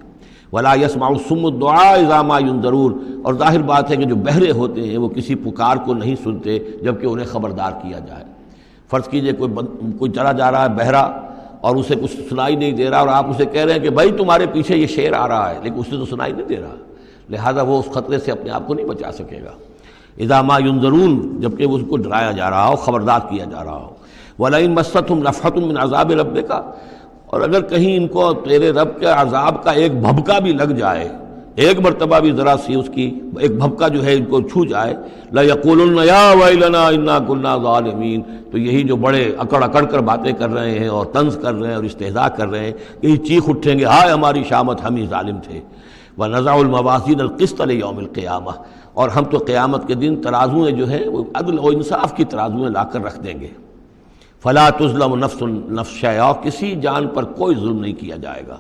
ولا يسمع الصم الدعاء اذا ما ينذرون، اور ظاہر بات ہے کہ جو بہرے ہوتے ہیں وہ کسی پکار کو نہیں سنتے جبکہ انہیں خبردار کیا جائے۔ فرض کیجئے کوئی چلا جا رہا ہے بہرا اور اسے کچھ سنائی نہیں دے رہا، اور آپ اسے کہہ رہے ہیں کہ بھائی تمہارے پیچھے یہ شیر آ رہا ہے، لیکن اسے تو سنائی نہیں دے رہا، لہذا وہ اس خطرے سے اپنے آپ کو نہیں بچا سکے گا۔ اذا ما ينذرون، جبکہ اس کو ڈرایا جا رہا ہو، خبردار کیا جا رہا ہو۔ وَلَئِن مَسَّتْهُمْ نَفْحَةٌ مِّنْ عَذَابِ رَبِّكَ، اور اگر کہیں ان کو تیرے رب کے عذاب کا ایک بھبکا بھی لگ جائے، ایک مرتبہ بھی ذرا سی اس کی ایک بھبکا جو ہے ان کو چھو جائے، لَيَقُولُنَّ يَا وَيْلَنَا إِنَّا كُنَّا ظَالِمِينَ، تو یہی جو بڑے اکڑ کر باتیں کر رہے ہیں اور طنز کر رہے ہیں اور استہزاء کر رہے ہیں، یہی چیخ اٹھیں گے ہائے ہماری شامت، ہم ہی ظالم تھے۔ وَنَضَعُ الْمَوَازِينَ الْقِسْطَ لِيَوْمِ الْقِيَامَةِ، اور ہم تو قیامت کے دن ترازویں جو ہیں وہ عدل و انصاف کی ترازویں لا کر رکھ دیں گے۔ فلا تظلم نفس شیئا، کسی جان پر کوئی ظلم نہیں کیا جائے گا۔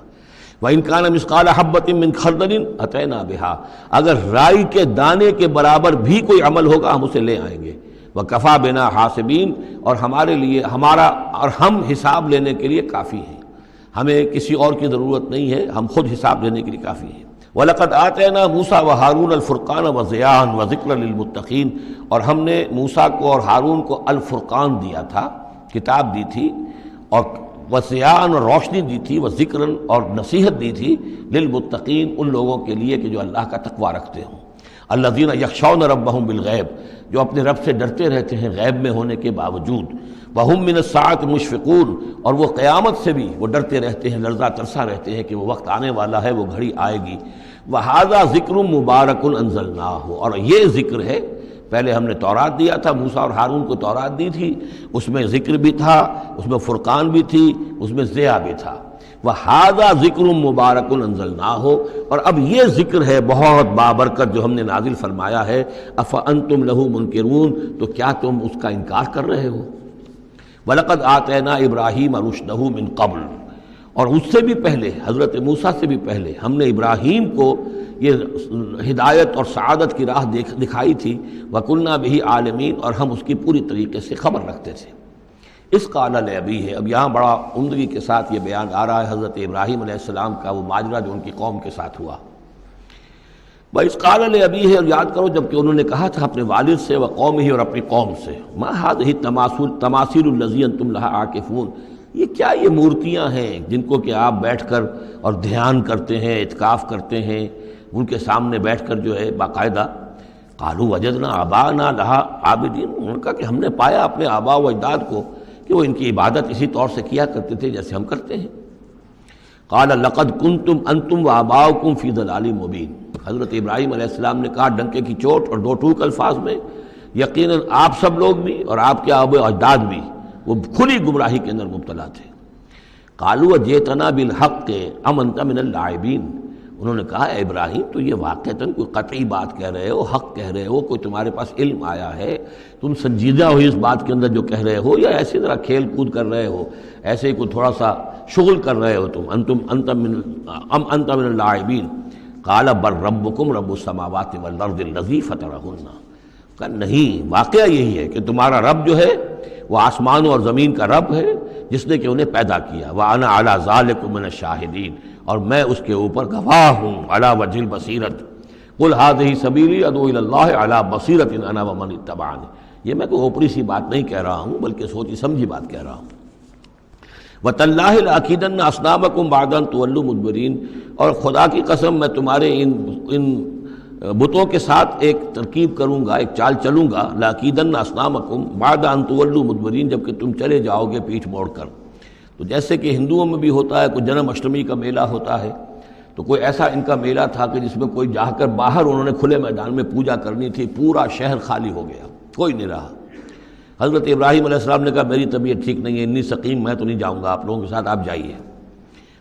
وَإِنْ كَانَ مِثْقَالَ حَبَّةٍ مِّنْ خَرْدَلٍ أَتَيْنَا بِهَا، اگر رائی کے دانے کے برابر بھی کوئی عمل ہوگا ہم اسے لے آئیں گے۔ وَكَفَى بِنَا حَاسِبِينَ، اور ہمارے لیے ہم حساب لینے کے لیے کافی ہیں، ہمیں کسی اور کی ضرورت نہیں ہے، ہم خود حساب لینے کے لیے کافی ہیں۔ وَلَقَدْ آتَيْنَا مُوسَىٰ وَهَارُونَ الْفُرْقَانَ وَضِيَاءً وَذِكْرًا لِلْمُتَّقِينَ، اور ہم نے موسیٰ کو اور ہارون کو الفرقان دیا تھا، کتاب دی تھی، اور وضیاءً اور روشنی دی تھی، وذکراً اور نصیحت دی تھی، للمتقین ان لوگوں کے لیے کہ جو اللہ کا تقوی رکھتے ہوں۔ الذین یخشون ربہم بالغیب، جو اپنے رب سے ڈرتے رہتے ہیں غیب میں ہونے کے باوجود۔ وہم من الساعۃ مشفقون، اور وہ قیامت سے بھی وہ ڈرتے رہتے ہیں، لرزہ ترسا رہتے ہیں کہ وہ وقت آنے والا ہے، وہ گھڑی آئے گی۔ وہذا ذکر مبارک انزلناہ، اور یہ ذکر ہے، پہلے ہم نے تورات دیا تھا، موسیٰ اور ہارون کو تورات دی تھی، اس میں ذکر بھی تھا، اس میں فرقان بھی تھی، اس میں ضیاء بھی تھا۔ وَهَذَا ذِكْرٌ مُبَارَكٌ أَنزَلْنَاهُ، اور اب یہ ذکر ہے بہت بابرکت جو ہم نے نازل فرمایا ہے، أَفَأَنْتُمْ لَهُ مُنْكِرُونَ، تو کیا تم اس کا انکار کر رہے ہو؟ وَلَقَدْ آتَيْنَا إِبْرَاهِيمَ رُشْدَهُ مِنْ قَبْلُ، اور اس سے بھی پہلے، حضرت موسیٰ سے بھی پہلے ہم نے ابراہیم کو یہ ہدایت اور سعادت کی راہ دکھائی تھی، وَكُنَّا بِهِ عَالِمِينَ، اور ہم اس کی پوری طریقے سے خبر رکھتے تھے۔ اس قال لأبیہ ہے، اب یہاں بڑا عمدگی کے ساتھ یہ بیان آ رہا ہے حضرت ابراہیم علیہ السلام کا وہ ماجرا جو ان کی قوم کے ساتھ ہوا۔ وَإِذْ قَالَ لِأَبِيهِ، اور یاد کرو جب کہ انہوں نے کہا تھا اپنے والد سے، وَقَوْمِهِ، اور اپنی قوم سے، مَا هَذِهِ التَّمَاثِيلُ الَّتِي أَنْتُمْ لَهَا عَاكِفُونَ، یہ کیا یہ مورتیاں ہیں جن کو کہ آپ بیٹھ کر اور دھیان کرتے ہیں، اعتکاف کرتے ہیں، ان کے سامنے بیٹھ کر جو ہے باقاعدہ۔ قَالُوا وَجَدْنَا آبَاءَنَا لَهَا عَابِدِينَ، انہوں نے کہا کہ ہم نے پایا اپنے آباء و اجداد کو کہ وہ ان کی عبادت اسی طور سے کیا کرتے تھے جیسے ہم کرتے ہیں۔ قال لقد کنتم انتم وآباؤکم فی ضلال مبین، حضرت ابراہیم علیہ السلام نے کہا ڈنکے کی چوٹ اور دو ٹوک الفاظ میں، یقیناً آپ سب لوگ بھی اور آپ کے آباء و اجداد بھی وہ کھلی گمراہی کے اندر مبتلا تھے۔ قالوا جئتنا بالحق ام انت من اللاعبین، انہوں نے کہا اے ابراہیم تو یہ واقعتاً کوئی قطعی بات کہہ رہے ہو، حق کہہ رہے ہو، کوئی تمہارے پاس علم آیا ہے، تم سنجیدہ ہو اس بات کے اندر جو کہہ رہے ہو، یا ایسی طرح کھیل کود کر رہے ہو، ایسے ہی کوئی تھوڑا سا شغل کر رہے ہو تم؟ انت من اللاعبین۔ قال بل ربکم رب السماوات والارض الذی فطرہن، کہ نہیں، واقعہ یہی ہے کہ تمہارا رب جو ہے وہ آسمانوں اور زمین کا رب ہے جس نے کہ انہیں پیدا کیا، وَأَنَا عَلَىٰ ذَلِكُم مِّنَ الشَّاهِدِينَ، اور میں اس کے اوپر گواہ ہوں، عَلَىٰ وَجْهِ الْبَصِيرَةِ قُلْ هَٰذِهِ سَبِيلِي أَدْعُو إِلَى اللَّهِ عَلَىٰ بَصِيرَةٍ أَنَا وَمَنِ اتَّبَعَنِي، یہ میں کوئی اوپری سی بات نہیں کہہ رہا ہوں بلکہ سوچی سمجھی بات کہہ رہا ہوں۔ وَتَاللَّهِ لَأَكِيدَنَّ أَصْنَامَكُمْ بَعْدَ أَن تُوَلُّوا مُدْبِرِينَ، اور خدا کی قسم میں تمہارے ان بتوں کے ساتھ ایک ترکیب کروں گا، ایک چال چلوں گا، لَأَكِيدَنَّ أَصْنَامَكُمْ بَعْدَ أَن تُوَلُّوا مُدْبِرِينَ، جب کہ تم چلے جاؤ گے پیٹھ موڑ کر۔ تو جیسے کہ ہندوؤں میں بھی ہوتا ہے، کوئی جنم اشٹمی کا میلہ ہوتا ہے، تو کوئی ایسا ان کا میلہ تھا کہ جس میں کوئی جا کر باہر انہوں نے کھلے میدان میں پوجا کرنی تھی، پورا شہر خالی ہو گیا، کوئی نہیں رہا۔ حضرت ابراہیم علیہ السلام نے کہا میری طبیعت ٹھیک نہیں ہے، اتنی سقیم، میں تو نہیں جاؤں گا آپ لوگوں کے ساتھ، آپ جائیے۔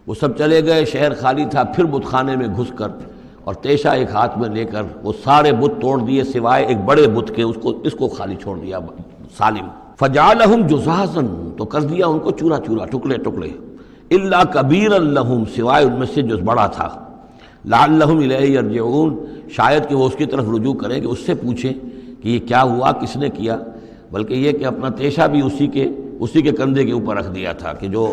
وہ سب چلے گئے، شہر خالی تھا، پھر بت خانے میں گھس کر اور تیشہ ایک ہاتھ میں لے کر وہ سارے بت توڑ دیے سوائے ایک بڑے بت کے، اس کو خالی چھوڑ دیا سالم۔ فجعلہم جزازا، تو کر دیا ان کو چورا چورا، ٹکڑے ٹکڑے، الا کبیرا لہم، سوائے ان میں سے جو بڑا تھا، لعلہم الیہ یرجعون، شاید کہ وہ اس کی طرف رجوع کریں، کہ اس سے پوچھیں کہ یہ کیا ہوا، کس نے کیا، بلکہ یہ کہ اپنا تیشہ بھی اسی کے کندھے کے اوپر رکھ دیا تھا کہ جو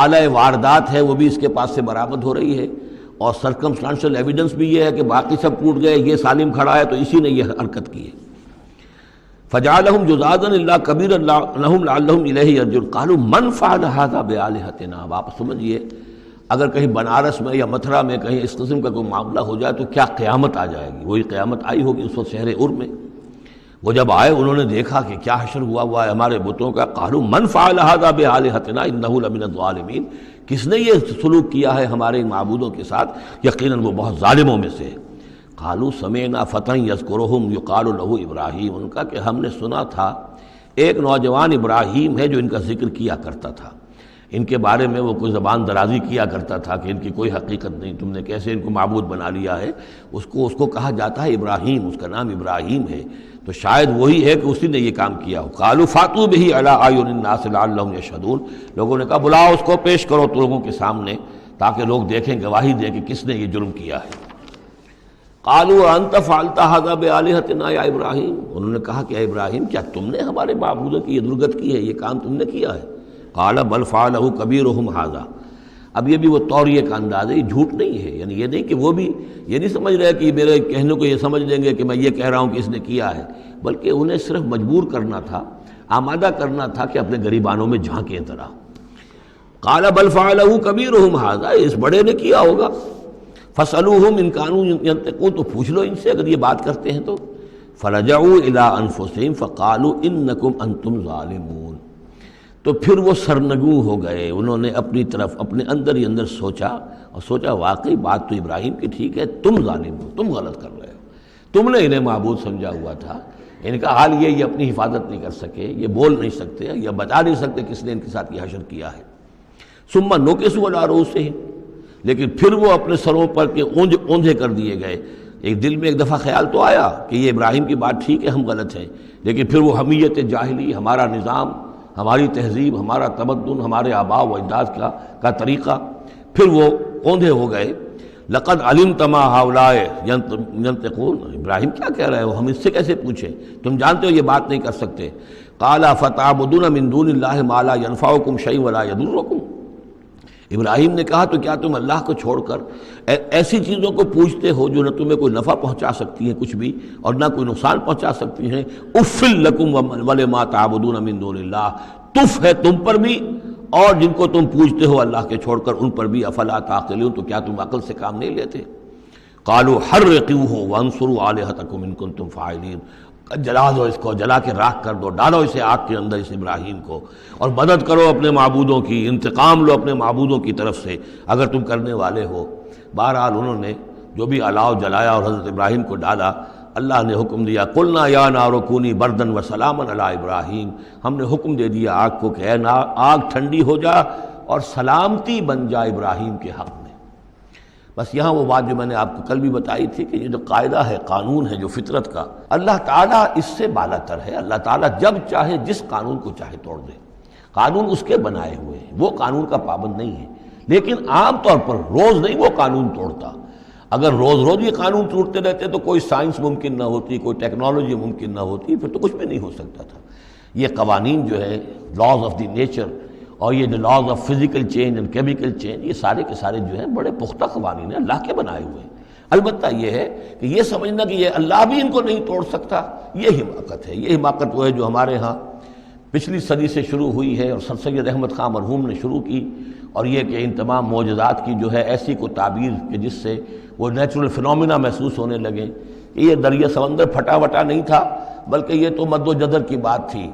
آلہ واردات ہے وہ بھی اس کے پاس سے برآمد ہو رہی ہے، اور سرکمسٹانشل ایویڈنس بھی یہ ہے کہ باقی سب ٹوٹ گئے، یہ سالم کھڑا ہے تو اسی نے یہ حرکت کی ہے۔ فجعلہم جزازا الا کبیرا لہم لعلہم الیہ یرجعون قالوا من فعل ھذا بآلہتنا، اب آپ سمجھیے اگر کہیں بنارس میں یا متھرا میں کہیں اس قسم کا کوئی معاملہ ہو جائے تو کیا قیامت آ جائے گی۔ وہی قیامت آئی ہوگی اس وقت شہر ار میں۔ وہ جب آئے انہوں نے دیکھا کہ کیا حشر ہوا ہے ہمارے بتوں کا۔ قالوا من فعل ھذا بآلہتنا انہ لمن الظالمین، کس نے یہ سلوک کیا ہے ہمارے معبودوں کے ساتھ، یقیناً وہ بہت ظالموں میں سے۔ قالوا سمعنا فتى یذکرہم یقال لہ ابراہیم، ان کا کہ ہم نے سنا تھا ایک نوجوان ابراہیم ہے جو ان کا ذکر کیا کرتا تھا، ان کے بارے میں وہ کوئی زبان درازی کیا کرتا تھا کہ ان کی کوئی حقیقت نہیں، تم نے کیسے ان کو معبود بنا لیا ہے۔ اس کو کہا جاتا ہے ابراہیم، اس کا نام ابراہیم ہے، تو شاید وہی ہے کہ اسی نے یہ کام کیا ہو۔ قالوا فاتوا بہ علی اعین الناس لعلہم یشہدون، لوگوں نے کہا بلاؤ اس کو، پیش کرو تو لوگوں کے سامنے تاکہ لوگ دیکھیں، گواہی دیں کہ کس نے یہ جرم کیا ہے۔ قالوا انت فعلت ھذا بآلہتنا یا ابراہیم، انہوں نے کہا کہ اے ابراہیم کیا تم نے ہمارے معبودوں کی یہ درگت کی ہے، یہ کام تم نے کیا ہے؟ قال بل فعلہ کبیرہم ھذا، اب یہ بھی وہ توریہ کا انداز ہے، یہ جھوٹ نہیں ہے، یعنی یہ نہیں کہ وہ بھی یہ نہیں سمجھ رہے کہ میرے کہنے کو یہ سمجھ لیں گے کہ میں یہ کہہ رہا ہوں کہ اس نے کیا ہے، بلکہ انہیں صرف مجبور کرنا تھا، آمادہ کرنا تھا کہ اپنے گریبانوں میں جھانکیں طرح۔ قال بل فعلہ کبیرہم ھذا، اس بڑے نے کیا ہوگا، فاسألوہم ان کانوا ینطقون، تو پوچھ لو ان سے اگر یہ بات کرتے ہیں تو۔ فرجعوا الی انفسہم فقالوا انکم انتم ظالمون، تو پھر وہ سرنگوں ہو گئے، انہوں نے اپنی طرف اپنے اندر ہی اندر سوچا، اور سوچا واقعی بات تو ابراہیم کی ٹھیک ہے، تم ظالم ہو، تم غلط کر رہے ہو، تم نے انہیں معبود سمجھا ہوا تھا۔ ان کا حال یہ اپنی حفاظت نہیں کر سکے، یہ بول نہیں سکتے، یہ بتا نہیں سکتے کس نے ان کے ساتھ یہ حشر کیا ہے۔ ثم نکسوا علی رؤوسہم، لیکن پھر وہ اپنے سروں پر کے اوندھے کر دیے گئے۔ ایک دل میں ایک دفعہ خیال تو آیا کہ یہ ابراہیم کی بات ٹھیک ہے، ہم غلط ہیں، لیکن پھر وہ حمیت جاہلی، ہمارا نظام، ہماری تہذیب، ہمارا تمدن، ہمارے آباء و اجداد کا طریقہ، پھر وہ اوندھے ہو گئے۔ لقد علمت ما ہؤلاء ینطقون، ابراہیم کیا کہہ رہے ہو، ہم اس سے کیسے پوچھیں، تم جانتے ہو یہ بات نہیں کر سکتے۔ قال فتعبدون من دون اللہ ما لا ينفعکم شیئا ولا یضرکم، ابراہیم نے کہا تو کیا تم اللہ کو چھوڑ کر ایسی چیزوں کو پوچھتے ہو جو نہ تمہیں کوئی نفع پہنچا سکتی ہیں کچھ بھی، اور نہ کوئی نقصان پہنچا سکتی ہیں؟ اف لکم ولما تعبدون من دون اللہ، تف ہے تم پر بھی اور جن کو تم پوجتے ہو اللہ کے چھوڑ کر ان پر بھی، افلا تعقلون، تو کیا تم عقل سے کام نہیں لیتے؟ قالوا حرقوه وانصروا آلہتکم ان کنتم فاعلین، جلا دو اس کو، جلا کے راکھ کر دو، ڈالو اسے آگ کے اندر اس ابراہیم کو، اور مدد کرو اپنے معبودوں کی، انتقام لو اپنے معبودوں کی طرف سے اگر تم کرنے والے ہو۔ بہرحال انہوں نے جو بھی الاؤ جلایا اور حضرت ابراہیم کو ڈالا، اللہ نے حکم دیا قلنا یا نار کونی بردن و سلاما علی ابراہیم، ہم نے حکم دے دیا آگ کو کہ اے آگ ٹھنڈی ہو جا اور سلامتی بن جا ابراہیم کے حق میں۔ بس یہاں وہ بات جو میں نے آپ کو کل بھی بتائی تھی کہ یہ جو قاعدہ ہے، قانون ہے جو فطرت کا، اللہ تعالیٰ اس سے بالا تر ہے۔ اللہ تعالیٰ جب چاہے جس قانون کو چاہے توڑ دے، قانون اس کے بنائے ہوئے ہیں، وہ قانون کا پابند نہیں ہے، لیکن عام طور پر روز نہیں وہ قانون توڑتا۔ اگر روز روز یہ قانون ٹوٹتے رہتے تو کوئی سائنس ممکن نہ ہوتی، کوئی ٹیکنالوجی ممکن نہ ہوتی، پھر تو کچھ بھی نہیں ہو سکتا تھا۔ یہ قوانین جو ہے، لاز آف دی نیچر، اور یہ جو laws of physical change and chemical change, یہ سارے کے سارے جو ہیں بڑے پختہ قوانین ہیں، اللہ کے بنائے ہوئے ہیں۔ البتہ یہ ہے کہ یہ سمجھنا کہ یہ اللہ بھی ان کو نہیں توڑ سکتا، یہ حماقت ہے۔ یہ حماقت وہ ہے جو ہمارے ہاں پچھلی صدی سے شروع ہوئی ہے اور سر سید احمد خان مرحوم نے شروع کی، اور یہ کہ ان تمام معجزات کی جو ہے ایسی کو تعبیر کہ جس سے وہ نیچرل فنومینا محسوس ہونے لگے کہ یہ دریا سمندر پھٹا وٹا نہیں تھا، بلکہ یہ تو مد و جزر کی بات تھی۔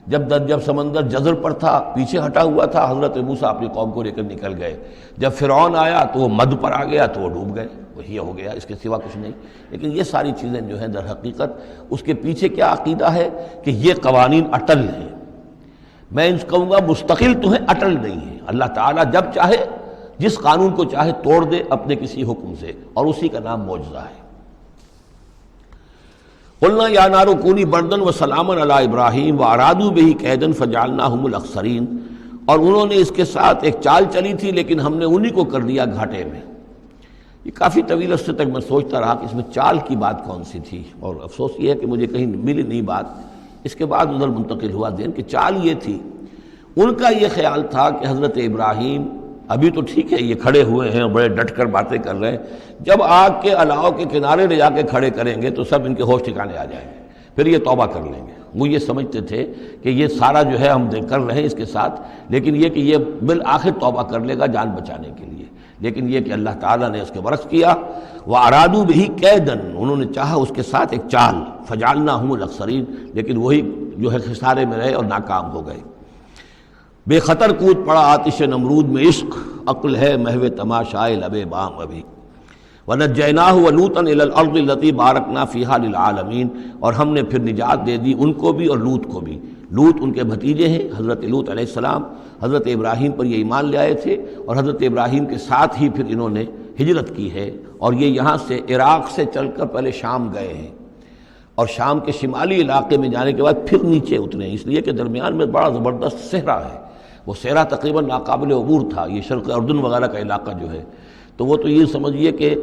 جب سمندر جزر پر تھا، پیچھے ہٹا ہوا تھا، حضرت موسیٰ اپنی قوم کو لے کر نکل گئے۔ جب فرعون آیا تو وہ مد پر آ گیا تو وہ ڈوب گئے، وہی ہو گیا، اس کے سوا کچھ نہیں۔ لیکن یہ ساری چیزیں جو ہیں در حقیقت اس کے پیچھے کیا عقیدہ ہے کہ یہ قوانین اٹل ہیں۔ میں ان کہوں گا مستقل تو ہیں، اٹل نہیں ہیں۔ اللہ تعالیٰ جب چاہے جس قانون کو چاہے توڑ دے اپنے کسی حکم سے، اور اسی کا نام معجزہ ہے۔ قلنا یا نار کونی بردن و سلاما علی ابراہیم وارادوا بہ کیدا فجعلناہم الاخسرین، اور انہوں نے اس کے ساتھ ایک چال چلی تھی لیکن ہم نے انہی کو کر دیا گھاٹے میں۔ یہ کافی طویل عرصے تک میں سوچتا رہا کہ اس میں چال کی بات کون سی تھی، اور افسوس یہ ہے کہ مجھے کہیں ملی نہیں بات۔ اس کے بعد ادھر منتقل ہوا ذہن کہ چال یہ تھی، ان کا یہ خیال تھا کہ حضرت ابراہیم ابھی تو ٹھیک ہے یہ کھڑے ہوئے ہیں اور بڑے ڈٹ کر باتیں کر رہے ہیں، جب آگ کے الاؤ کے کنارے لے جا کے کھڑے کریں گے تو سب ان کے ہوش ٹھکانے آ جائیں گے، پھر یہ توبہ کر لیں گے۔ وہ یہ سمجھتے تھے کہ یہ سارا جو ہے ہم کر رہے ہیں اس کے ساتھ، لیکن یہ کہ یہ بالآخر توبہ کر لے گا جان بچانے کے لیے۔ لیکن یہ کہ اللہ تعالیٰ نے اس کے برعکس کیا، وَأَرَادُوا بِهِ كَيْدًا، انہوں نے چاہا اس کے ساتھ ایک چال، فَجَعَلْنَاهُمُ الْأَخْسَرِينَ، لیکن وہی جو ہے خسارے میں رہے اور ناکام ہو گئے۔ بے خطر کود پڑا آتش نمرود میں عشق، عقل ہے محو تماشائے لبے بام ابھی۔ وَنَجَّيْنَاهُ وَلُوطًا إِلَى الْأَرْضِ الَّتِي بَارَكْنَا فِيهَا لِلْعَالَمِينَ، اور ہم نے پھر نجات دے دی ان کو بھی اور لوط کو بھی۔ لوط ان کے بھتیجے ہیں، حضرت لوط علیہ السلام حضرت ابراہیم پر یہ ایمان لے آئے تھے، اور حضرت ابراہیم کے ساتھ ہی پھر انہوں نے ہجرت کی ہے، اور یہ یہاں سے عراق سے چل کر پہلے شام گئے ہیں، اور شام کے شمالی علاقے میں جانے کے بعد پھر نیچے اترے، اس لیے کہ درمیان میں بڑا زبردست صحرا ہے۔ وہ صحرا تقریباً ناقابل عبور تھا، یہ شرق اردن وغیرہ کا علاقہ جو ہے، تو وہ تو یہ سمجھیے کہ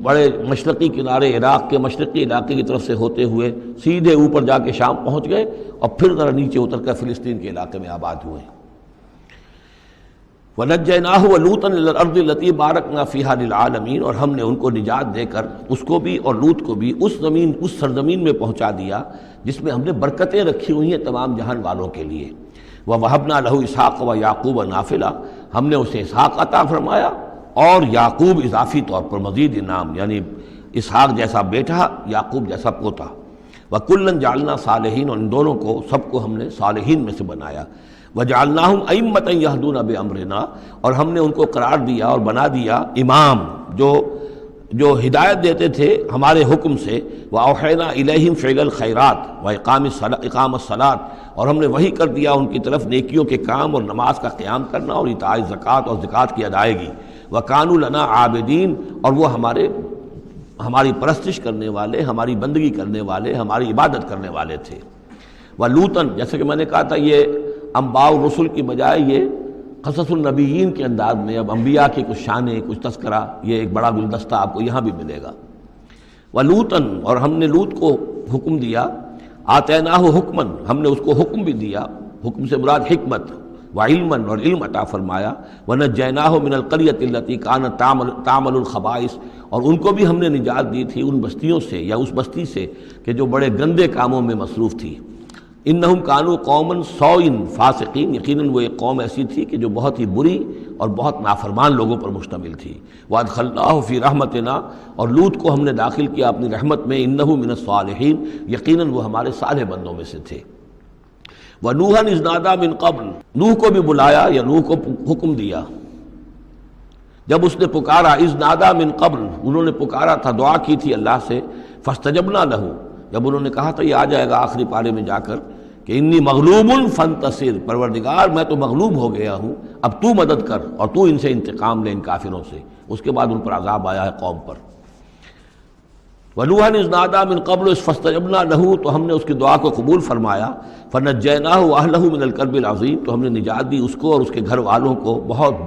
بڑے مشرقی کنارے عراق کے مشرقی علاقے کی طرف سے ہوتے ہوئے سیدھے اوپر جا کے شام پہنچ گئے، اور پھر ذرا نیچے اتر کر فلسطین کے علاقے میں آباد ہوئے۔ وَنَجَّيْنَاهُ وَلُوطًا إِلَى الْأَرْضِ الَّتِي بَارَكْنَا فِيهَا لِلْعَالَمِينَ، اور ہم نے ان کو نجات دے کر اس کو بھی اور لوط کو بھی اس سرزمین میں پہنچا دیا جس میں ہم نے برکتیں رکھی ہوئی ہیں تمام جہان والوں کے لیے۔ وَوَهَبْنَا لَهُ إِسْحَاقَ وَيَعْقُوبَ نَافِلَةً، ہم نے اسے اسحاق عطا فرمایا اور یعقوب اضافی طور پر مزید انعام، یعنی اسحاق جیسا بیٹا، یعقوب جیسا پوتا۔ وَكُلًّا جَعَلْنَا صَالِحِينَ، اور ان دونوں کو سب کو ہم نے صالحین میں سے بنایا۔ وَجَعَلْنَاهُمْ أَئِمَّةً يَهْدُونَ بِأَمْرِنَا، اور ہم نے ان کو قرار دیا اور بنا دیا امام جو جو ہدایت دیتے تھے ہمارے حکم سے، وَأَوْحَيْنَا إِلَيْهِمْ فِعْلَ الْخَيْرَاتِ وَإِقَامَ الصَّلَاةِ، اور ہم نے وحی کر دیا ان کی طرف نیکیوں کے کام اور نماز کا قیام کرنا اور ایتاء زکوٰۃ اور زکوٰۃ کی ادائیگی، وَكَانُوا لَنَا عَابِدِينَ، اور وہ ہماری پرستش کرنے والے، ہماری بندگی کرنے والے، ہماری عبادت کرنے والے تھے۔ وَلُوطًا، جیسے کہ میں نے کہا تھا یہ انباء الرسل کی بجائے یہ قصص النبیین کے انداز میں اب انبیاء کی کچھ شانیں، کچھ تذکرہ، یہ ایک بڑا گلدستہ آپ کو یہاں بھی ملے گا۔ وَلُوطًا، اور ہم نے لوط کو حکم دیا، آتیناہ حکمًا، ہم نے اس کو حکم بھی دیا، حکم سے مراد حکمت، وعلمًا، اور علم عطا فرمایا، وَنَجَّيْنَاهُ مِنَ الْقَرْيَةِ الَّتِي كَانَتْ تَعْمَلُ الْخَبَائِث، اور ان کو بھی ہم نے نجات دی تھی ان بستیوں سے یا اس بستی سے کہ جو بڑے گندے کاموں میں مصروف تھی۔ انہم کانوا قوما سوء فاسقین، یقیناً وہ ایک قوم ایسی تھی کہ جو بہت ہی بری اور بہت نافرمان لوگوں پر مشتمل تھی۔ وادخلناہ فی رحمتنا، اور لوط کو ہم نے داخل کیا اپنی رحمت میں، انہ من الصالحین، یقیناً وہ ہمارے صالح بندوں میں سے تھے۔ ونوحا اذ نادی من قبل، نوح کو بھی بلایا یا نوح کو حکم دیا جب اس نے پکارا، اذ نادی من قبل، انہوں نے پکارا تھا، دعا کی تھی اللہ سے، فاستجبنا لہ، جب انہوں نے کہا تھا یہ آ جائے گا آخری پارے میں جا کر کہ انی مغلوب فانتصر، پروردگار میں تو مغلوب ہو گیا ہوں، اب تو مدد کر اور تو ان سے انتقام لے، ان کافروں سے۔ اس کے بعد ان پر عذاب آیا ہے قوم پر۔ وَنُوحًا اذ نادى من قبل فاستجبنا له، تو ہم نے اس کی دعا کو قبول فرمایا، فنجیناہ واہلہ من الکرب العظیم، تو ہم نے نجات دی اس کو اور اس کے گھر والوں کو بہت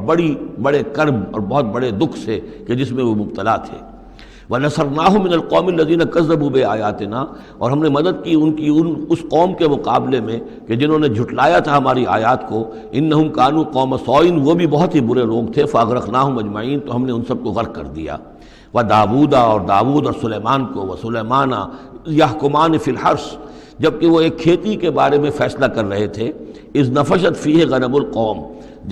بڑے کرب اور بہت بڑے دکھ سے کہ جس میں وہ مبتلا تھے۔ وَنَصَرْنَاهُ مِنَ الْقَوْمِ الَّذِينَ كَذَّبُوا بِآيَاتِنَا، اور ہم نے مدد کی اس قوم کے مقابلے میں کہ جنہوں نے جھٹلایا تھا ہماری آیات کو، إِنَّهُمْ كَانُوا قَوْمَ سَوْءٍ، وہ بھی بہت ہی برے لوگ تھے، فَأَغْرَقْنَاهُمْ أَجْمَعِينَ، تو ہم نے ان سب کو غرق کر دیا۔ وَدَاوُودَ، اور داود اور سلیمان کو، وَسُلَيْمَانَ يَحْكُمَانِ فِي الْحَرْثِ، جبکہ وہ ایک کھیتی کے بارے میں فیصلہ کر رہے تھے، إِذْ نَفَشَتْ فِيهِ غَنَمُ الْقَوْمِ،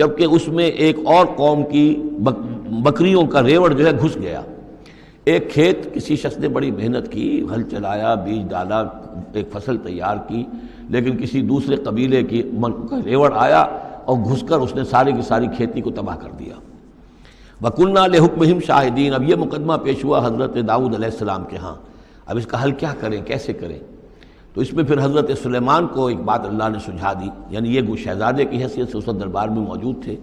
جبکہ اس میں ایک اور قوم کی بکریوں کا ریوڑ جو ہے گھس گیا۔ ایک کھیت کسی شخص نے بڑی محنت کی، ہل چلایا، بیج ڈالا، ایک فصل تیار کی، لیکن کسی دوسرے قبیلے کی ریوڑ آیا اور گھس کر اس نے ساری کی ساری کھیتی کو تباہ کر دیا۔ وَكُنَّا لِحُكْمِهِمْ شَاهِدِينَ، اب یہ مقدمہ پیش ہوا حضرت داؤد علیہ السلام کے ہاں، اب اس کا حل کیا کریں، کیسے کریں؟ تو اس میں پھر حضرت سلیمان کو ایک بات اللہ نے سجھا دی، یعنی یہ شہزادے کی حیثیت سے اس وقت دربار میں موجود تھے،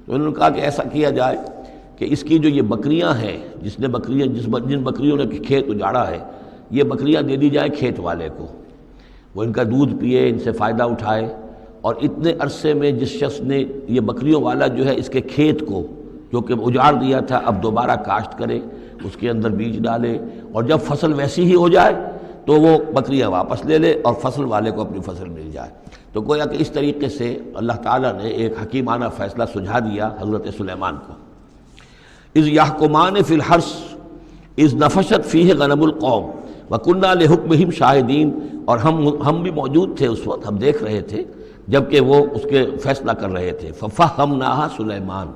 تو انہوں نے کہا کہ ایسا کیا جائے کہ اس کی جو یہ بکریاں ہیں، جن بکریوں نے کھیت اجاڑا ہے، یہ بکریاں دے دی جائے کھیت والے کو، وہ ان کا دودھ پیے، ان سے فائدہ اٹھائے، اور اتنے عرصے میں جس شخص نے یہ بکریوں والا جو ہے اس کے کھیت کو جو کہ اجاڑ دیا تھا اب دوبارہ کاشت کرے، اس کے اندر بیج ڈالے، اور جب فصل ویسی ہی ہو جائے تو وہ بکریاں واپس لے لے اور فصل والے کو اپنی فصل مل جائے۔ تو گویا کہ اس طریقے سے اللہ تعالیٰ نے ایک حکیمانہ فیصلہ سجھا دیا حضرت سلیمان کو۔ اذ یحکمان فی الحرث اذ نفشت فیہ غنم القوم وکنہ لحکمہم شاہدین، اور ہم بھی موجود تھے اس وقت، ہم دیکھ رہے تھے جبکہ وہ اس کے فیصلہ کر رہے تھے۔ ففہمناہا سلیمان،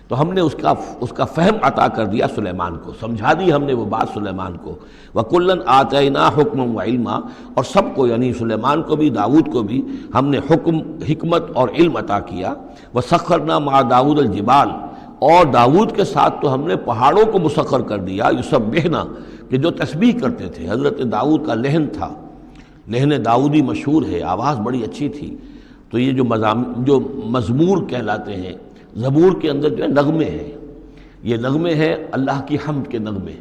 تو ہم نے اس کا فہم عطا کر دیا سلیمان کو، سمجھا دی ہم نے وہ بات سلیمان کو۔ وَكُلًّا آتَيْنَا حُكْمًا وَعِلْمًا، اور سب کو یعنی سلیمان کو بھی داود کو بھی ہم نے حکم، حکمت اور علم عطا کیا۔ وَسَخَّرْنَا مَعَ دَاوُدَ الْجِبَالَ، اور داود کے ساتھ تو ہم نے پہاڑوں کو مسخر کر دیا، یسبحنا، کہ جو تسبیح کرتے تھے۔ حضرت داود کا لہن تھا، لہن داودی مشہور ہے، آواز بڑی اچھی تھی، تو یہ جو مزمور کہلاتے ہیں، زبور کے اندر جو ہے نغمے ہیں، یہ نغمے ہیں اللہ کی حمد کے نغمے،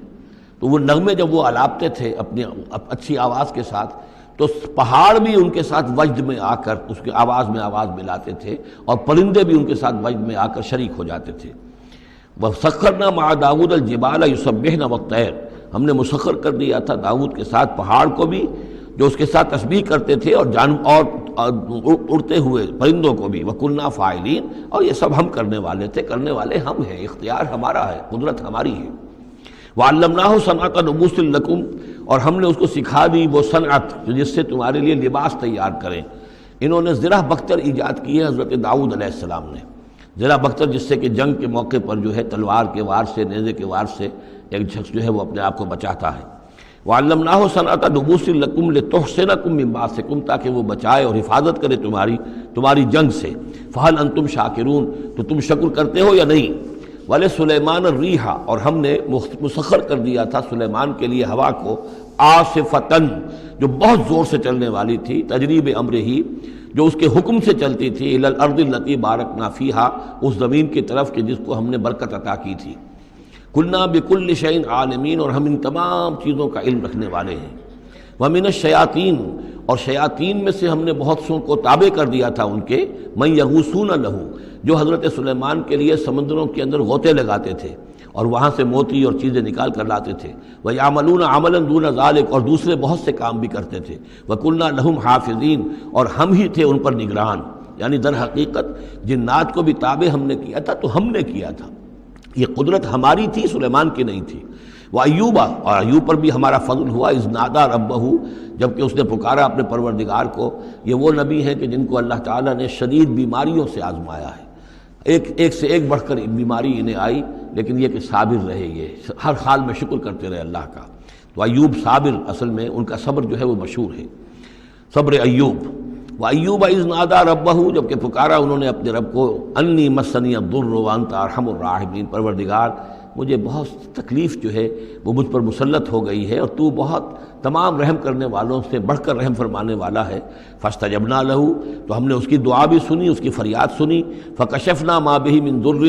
تو وہ نغمے جب وہ الاپتے تھے اپنی اچھی آواز کے ساتھ، تو پہاڑ بھی ان کے ساتھ وجد میں آ کر اس کے آواز میں آواز ملاتے تھے، اور پرندے بھی ان کے ساتھ وجد میں آ کر شریک ہو جاتے تھے۔ وَسَخَّرْنَا مَعَ دَاوُدَ الْجِبَالَ يُسَبِّحْنَ وَالطَّيْرَ، ہم نے مسخر کر دیا تھا داؤد کے ساتھ پہاڑ کو بھی جو اس کے ساتھ تسبیح کرتے تھے، اور اڑتے ہوئے پرندوں کو بھی۔ وَكُنَّا فَاعِلِينَ، اور یہ سب ہم کرنے والے تھے، کرنے والے ہم ہیں، اختیار ہمارا ہے، قدرت ہماری ہے۔ وَعَلَّمْنَاهُ صَنْعَةَ لُبُوسٍ لَكُمْ، اور ہم نے اس کو سکھا دی وہ صنعت جس سے تمہارے لیے لباس تیار کریں۔ انہوں نے زرہ بختر ایجاد کی ہے حضرت داؤد علیہ السلام نے، زرہ بختر جس سے کہ جنگ کے موقع پر جو ہے تلوار کے وار سے، نیزے کے وار سے ایک شخص جو ہے وہ اپنے آپ کو بچاتا ہے۔ وَعَلَّمْنَاهُ صَنْعَةَ لُبُوسٍ لَكُمْ لِتُحْصِنَكُم مِّن بَأْسِكُمْ، تاکہ وہ بچائے اور حفاظت کرے تمہاری جنگ سے۔ فَهَلْ أَنْتُمْ شَاكِرُونَ، تو تم شکر کرتے ہو یا نہیں؟ وَلِ سُلَيْمَانَ الرِّیحَ، اور ہم نے مسخر کر دیا تھا سلیمان کے لیے ہوا کو، عاصفتاً، جو بہت زور سے چلنے والی تھی، تجریب امر ہی، جو اس کے حکم سے چلتی تھی، الی الارض التی بارکنا فیہا، اس زمین کی طرف کہ جس کو ہم نے برکت عطا کی تھی۔ کلنا بکل شیء عالمین، اور ہم ان تمام چیزوں کا علم رکھنے والے ہیں۔ ومن الشیاطین، اور شیاطین میں سے ہم نے بہت سوں کو تابع کر دیا تھا ان کے، من یغوصون لہ، جو حضرت سلیمان کے لیے سمندروں کے اندر غوطے لگاتے تھے اور وہاں سے موتی اور چیزیں نکال کر لاتے تھے، وَيَعْمَلُونَ عَمَلًا دُونَ ذَلِكَ، اور دوسرے بہت سے کام بھی کرتے تھے، وَكُنَّا لَهُمْ حَافِظِينَ، اور ہم ہی تھے ان پر نگران، یعنی در حقیقت جنات کو بھی تابع ہم نے کیا تھا، تو ہم نے کیا تھا، یہ قدرت ہماری تھی، سلیمان کی نہیں تھی۔ وَأَيُّوبَ، اور ایوب پر بھی ہمارا فضل ہوا، اذ نادى ربہ، جبکہ اس نے پکارا اپنے پروردگار کو۔ یہ وہ نبی ہیں کہ جن کو اللہ تعالیٰ نے شدید بیماریوں سے آزمایا ہے، ایک سے ایک بڑھ کر بیماری انہیں آئی، لیکن یہ کہ صابر رہے، یہ ہر حال میں شکر کرتے رہے اللہ کا۔ تو ایوب صابر، اصل میں ان کا صبر جو ہے وہ مشہور ہے، صبر ایوب۔ وَأَيُّوبَ إِذْ نَادَىٰ رَبَّهُ، جبکہ پکارا انہوں نے اپنے رب کو، أَنِّي مَسَّنِيَ الضُّرُّ وَأَنْتَ أَرْحَمُ الرَّاحِمِينَ، پروردگار مجھے بہت تکلیف جو ہے وہ مجھ پر مسلط ہو گئی ہے، اور تو بہت تمام رحم کرنے والوں سے بڑھ کر رحم فرمانے والا ہے۔ فاستجبنا لہ، تو ہم نے اس کی دعا بھی سنی، اس کی فریاد سنی۔ فکشفنا ما بہ من ضر،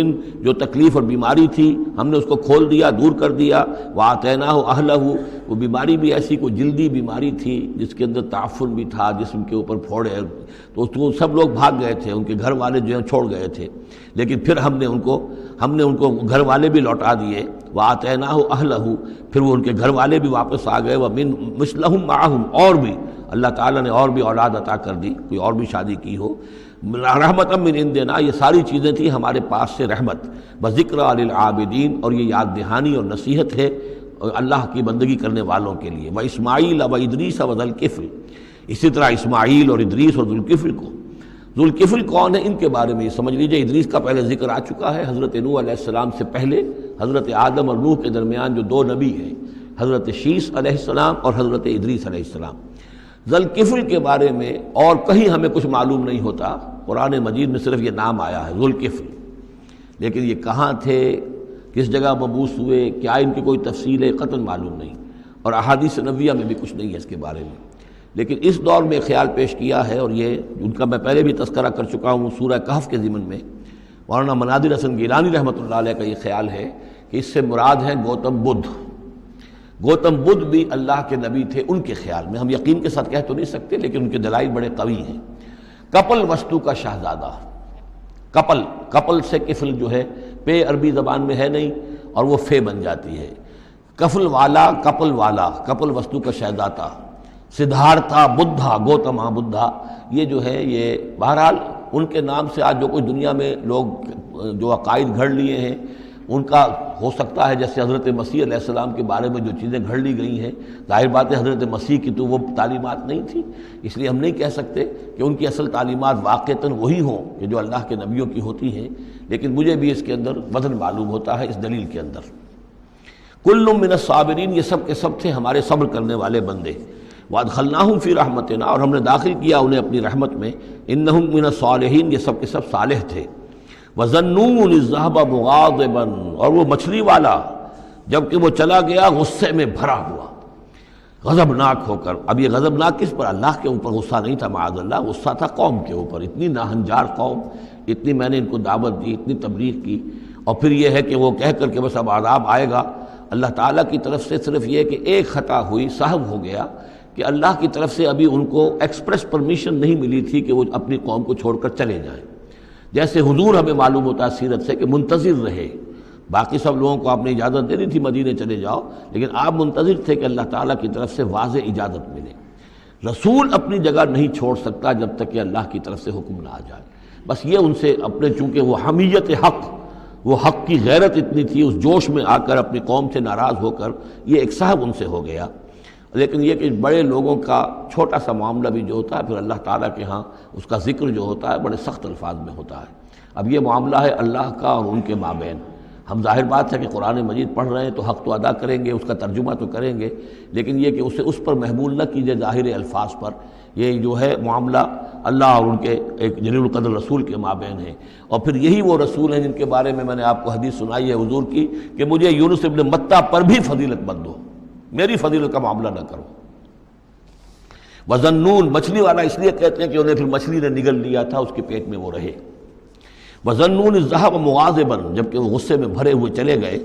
جو تکلیف اور بیماری تھی ہم نے اس کو کھول دیا، دور کر دیا۔ وآتیناہ اہلہ، وہ بیماری بھی ایسی کوئی جلدی بیماری تھی جس کے اندر تعفن بھی تھا، جسم کے اوپر پھوڑے، تو سب لوگ بھاگ گئے تھے، ان کے گھر والے جو ہیں چھوڑ گئے تھے، لیکن پھر ہم نے ان کو گھر والے بھی لوٹا دیے۔ وآتیناہ اہلہ، پھر وہ ان کے گھر والے بھی واپس آ گئے۔ ومن مثلہم معہم، اور بھی اللہ تعالیٰ نے اور بھی اولاد عطا کر دی، کوئی اور بھی شادی کی ہو۔ رحمۃ من عندنا، یہ ساری چیزیں تھیں ہمارے پاس سے رحمت۔ وذکریٰ للعابدین، اور یہ یاد دہانی اور نصیحت ہے اللہ کی بندگی کرنے والوں کے لیے۔ واسماعیل وادریس وذوالکفل، اسی طرح اسماعیل اور ادریس اور ذوالکفل کو۔ ذوالکفل کون ہے، ان کے بارے میں یہ سمجھ لیجئے، ادریس کا پہلے ذکر آ چکا ہے، حضرت نوح علیہ السلام سے پہلے حضرت آدم اور نوح کے درمیان جو دو نبی ہیں، حضرت شیس علیہ السلام اور حضرت ادریس علیہ السلام۔ ذوالکفل کے بارے میں اور کہیں ہمیں کچھ معلوم نہیں ہوتا، قرآن مجید میں صرف یہ نام آیا ہے ذوالکفل، لیکن یہ کہاں تھے، کس جگہ مبعوث ہوئے، کیا ان کی کوئی تفصیل ہے، قطعاً معلوم نہیں، اور احادیث نبویہ میں بھی کچھ نہیں ہے اس کے بارے میں۔ لیکن اس دور میں خیال پیش کیا ہے، اور یہ ان کا میں پہلے بھی تذکرہ کر چکا ہوں سورہ کہف کے ضمن میں، مولانا منادر حسن گیلانی رحمۃ اللہ علیہ کا یہ خیال ہے کہ اس سے مراد ہیں گوتم بدھ۔ گوتم بدھ بھی اللہ کے نبی تھے ان کے خیال میں، ہم یقین کے ساتھ کہہ تو نہیں سکتے، لیکن ان کے دلائل بڑے قوی ہیں۔ کپل وستو کا شہزادہ، کپل سے کفل جو ہے، پے عربی زبان میں ہے نہیں اور وہ فے بن جاتی ہے، کفل والا، کپل وستو کا شہزادہ، سدھارتھا بدھا، گوتما بدھا، یہ جو ہے یہ بہرحال ان کے نام سے آج جو کوئی دنیا میں لوگ جو عقائد گھڑ لیے ہیں ان کا ہو سکتا ہے، جیسے حضرت مسیح علیہ السلام کے بارے میں جو چیزیں گھڑ لی گئی ہیں، ظاہر بات ہے حضرت مسیح کی تو وہ تعلیمات نہیں تھی، اس لیے ہم نہیں کہہ سکتے کہ ان کی اصل تعلیمات واقعتاً وہی ہوں کہ جو اللہ کے نبیوں کی ہوتی ہیں، لیکن مجھے بھی اس کے اندر وزن معلوم ہوتا ہے اس دلیل کے اندر۔ کل من الصابرین، یہ سب کے سب تھے ہمارے صبر کرنے والے بندے۔ وادخلناہم فی رحمتنا، اور ہم نے داخل کیا انہیں اپنی رحمت میں۔ انہم من الصالحین، یہ سب کے سب صالح تھے۔ وظنون اذ ذهب مغاضبا، اور وہ مچھلی والا جب کہ وہ چلا گیا غصے میں بھرا ہوا، غضبناک ہو کر۔ اب یہ غضبناک کس پر؟ اللہ کے اوپر غصہ نہیں تھا معاذ اللہ، غصہ تھا قوم کے اوپر، اتنی ناہنجار قوم، اتنی میں نے ان کو دعوت دی، اتنی تبلیغ کی، اور پھر یہ ہے کہ وہ کہہ کر کے بس اب عذاب آئے گا۔ اللہ تعالیٰ کی طرف سے صرف یہ کہ ایک خطا ہوئی، سہو ہو گیا کہ اللہ کی طرف سے ابھی ان کو ایکسپریس پرمیشن نہیں ملی تھی کہ وہ اپنی قوم کو چھوڑ کر چلے جائیں۔ جیسے حضور ہمیں معلوم ہوتا ہے سیرت سے کہ منتظر رہے، باقی سب لوگوں کو آپ نے اجازت دینی تھی مدینے چلے جاؤ، لیکن آپ منتظر تھے کہ اللہ تعالیٰ کی طرف سے واضح اجازت ملے۔ رسول اپنی جگہ نہیں چھوڑ سکتا جب تک کہ اللہ کی طرف سے حکم نہ آ جائے، بس یہ ان سے اپنے، چونکہ وہ حمیت حق، وہ حق کی غیرت اتنی تھی، اس جوش میں آ کر اپنی قوم سے ناراض ہو کر یہ ایک صاحب ان سے ہو گیا۔ لیکن یہ کہ بڑے لوگوں کا چھوٹا سا معاملہ بھی جو ہوتا ہے پھر اللہ تعالیٰ کے ہاں اس کا ذکر جو ہوتا ہے بڑے سخت الفاظ میں ہوتا ہے۔ اب یہ معاملہ ہے اللہ کا اور ان کے مابین، ہم ظاہر بات ہے کہ قرآن مجید پڑھ رہے ہیں تو حق تو ادا کریں گے، اس کا ترجمہ تو کریں گے، لیکن یہ کہ اسے اس پر محمول نہ کیجیے ظاہر الفاظ پر۔ یہ جو ہے معاملہ اللہ اور ان کے ایک جلیل القدر رسول کے مابین ہے، اور پھر یہی وہ رسول ہیں جن کے بارے میں نے آپ کو حدیث سنائی ہے حضور کی کہ مجھے یونس ابن متیٰ پر بھی فضیلت مت دو، میری فضیلت کا معاملہ نہ کرو۔ وذنون، مچھلی والا اس لیے کہتے ہیں کہ انہیں پھر مچھلی نے نگل لیا تھا، اس کے پیٹ میں وہ رہے۔ وظنون اذ ذهب مغاضبا، جبکہ وہ غصے میں بھرے ہوئے چلے گئے،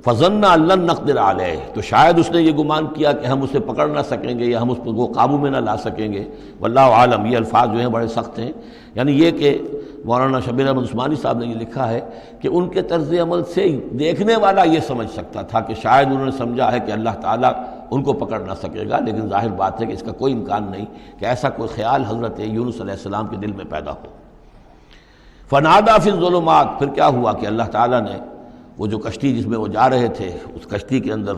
فظن ان لن نقدر علیہ، تو شاید اس نے یہ گمان کیا کہ ہم اسے پکڑ نہ سکیں گے یا ہم اس کو قابو میں نہ لا سکیں گے۔ واللہ عالم، یہ الفاظ جو ہیں بڑے سخت ہیں، یعنی یہ کہ مولانا شبیر احمد عثمانی صاحب نے یہ لکھا ہے کہ ان کے طرز عمل سے دیکھنے والا یہ سمجھ سکتا تھا کہ شاید انہوں نے سمجھا ہے کہ اللہ تعالیٰ ان کو پکڑ نہ سکے گا، لیکن ظاہر بات ہے کہ اس کا کوئی امکان نہیں کہ ایسا کوئی خیال حضرت یونس علیہ السلام کے دل میں پیدا ہو۔ فنادا فی الظلمات، پھر کیا ہوا کہ اللہ تعالیٰ نے وہ جو کشتی جس میں وہ جا رہے تھے، اس کشتی کے اندر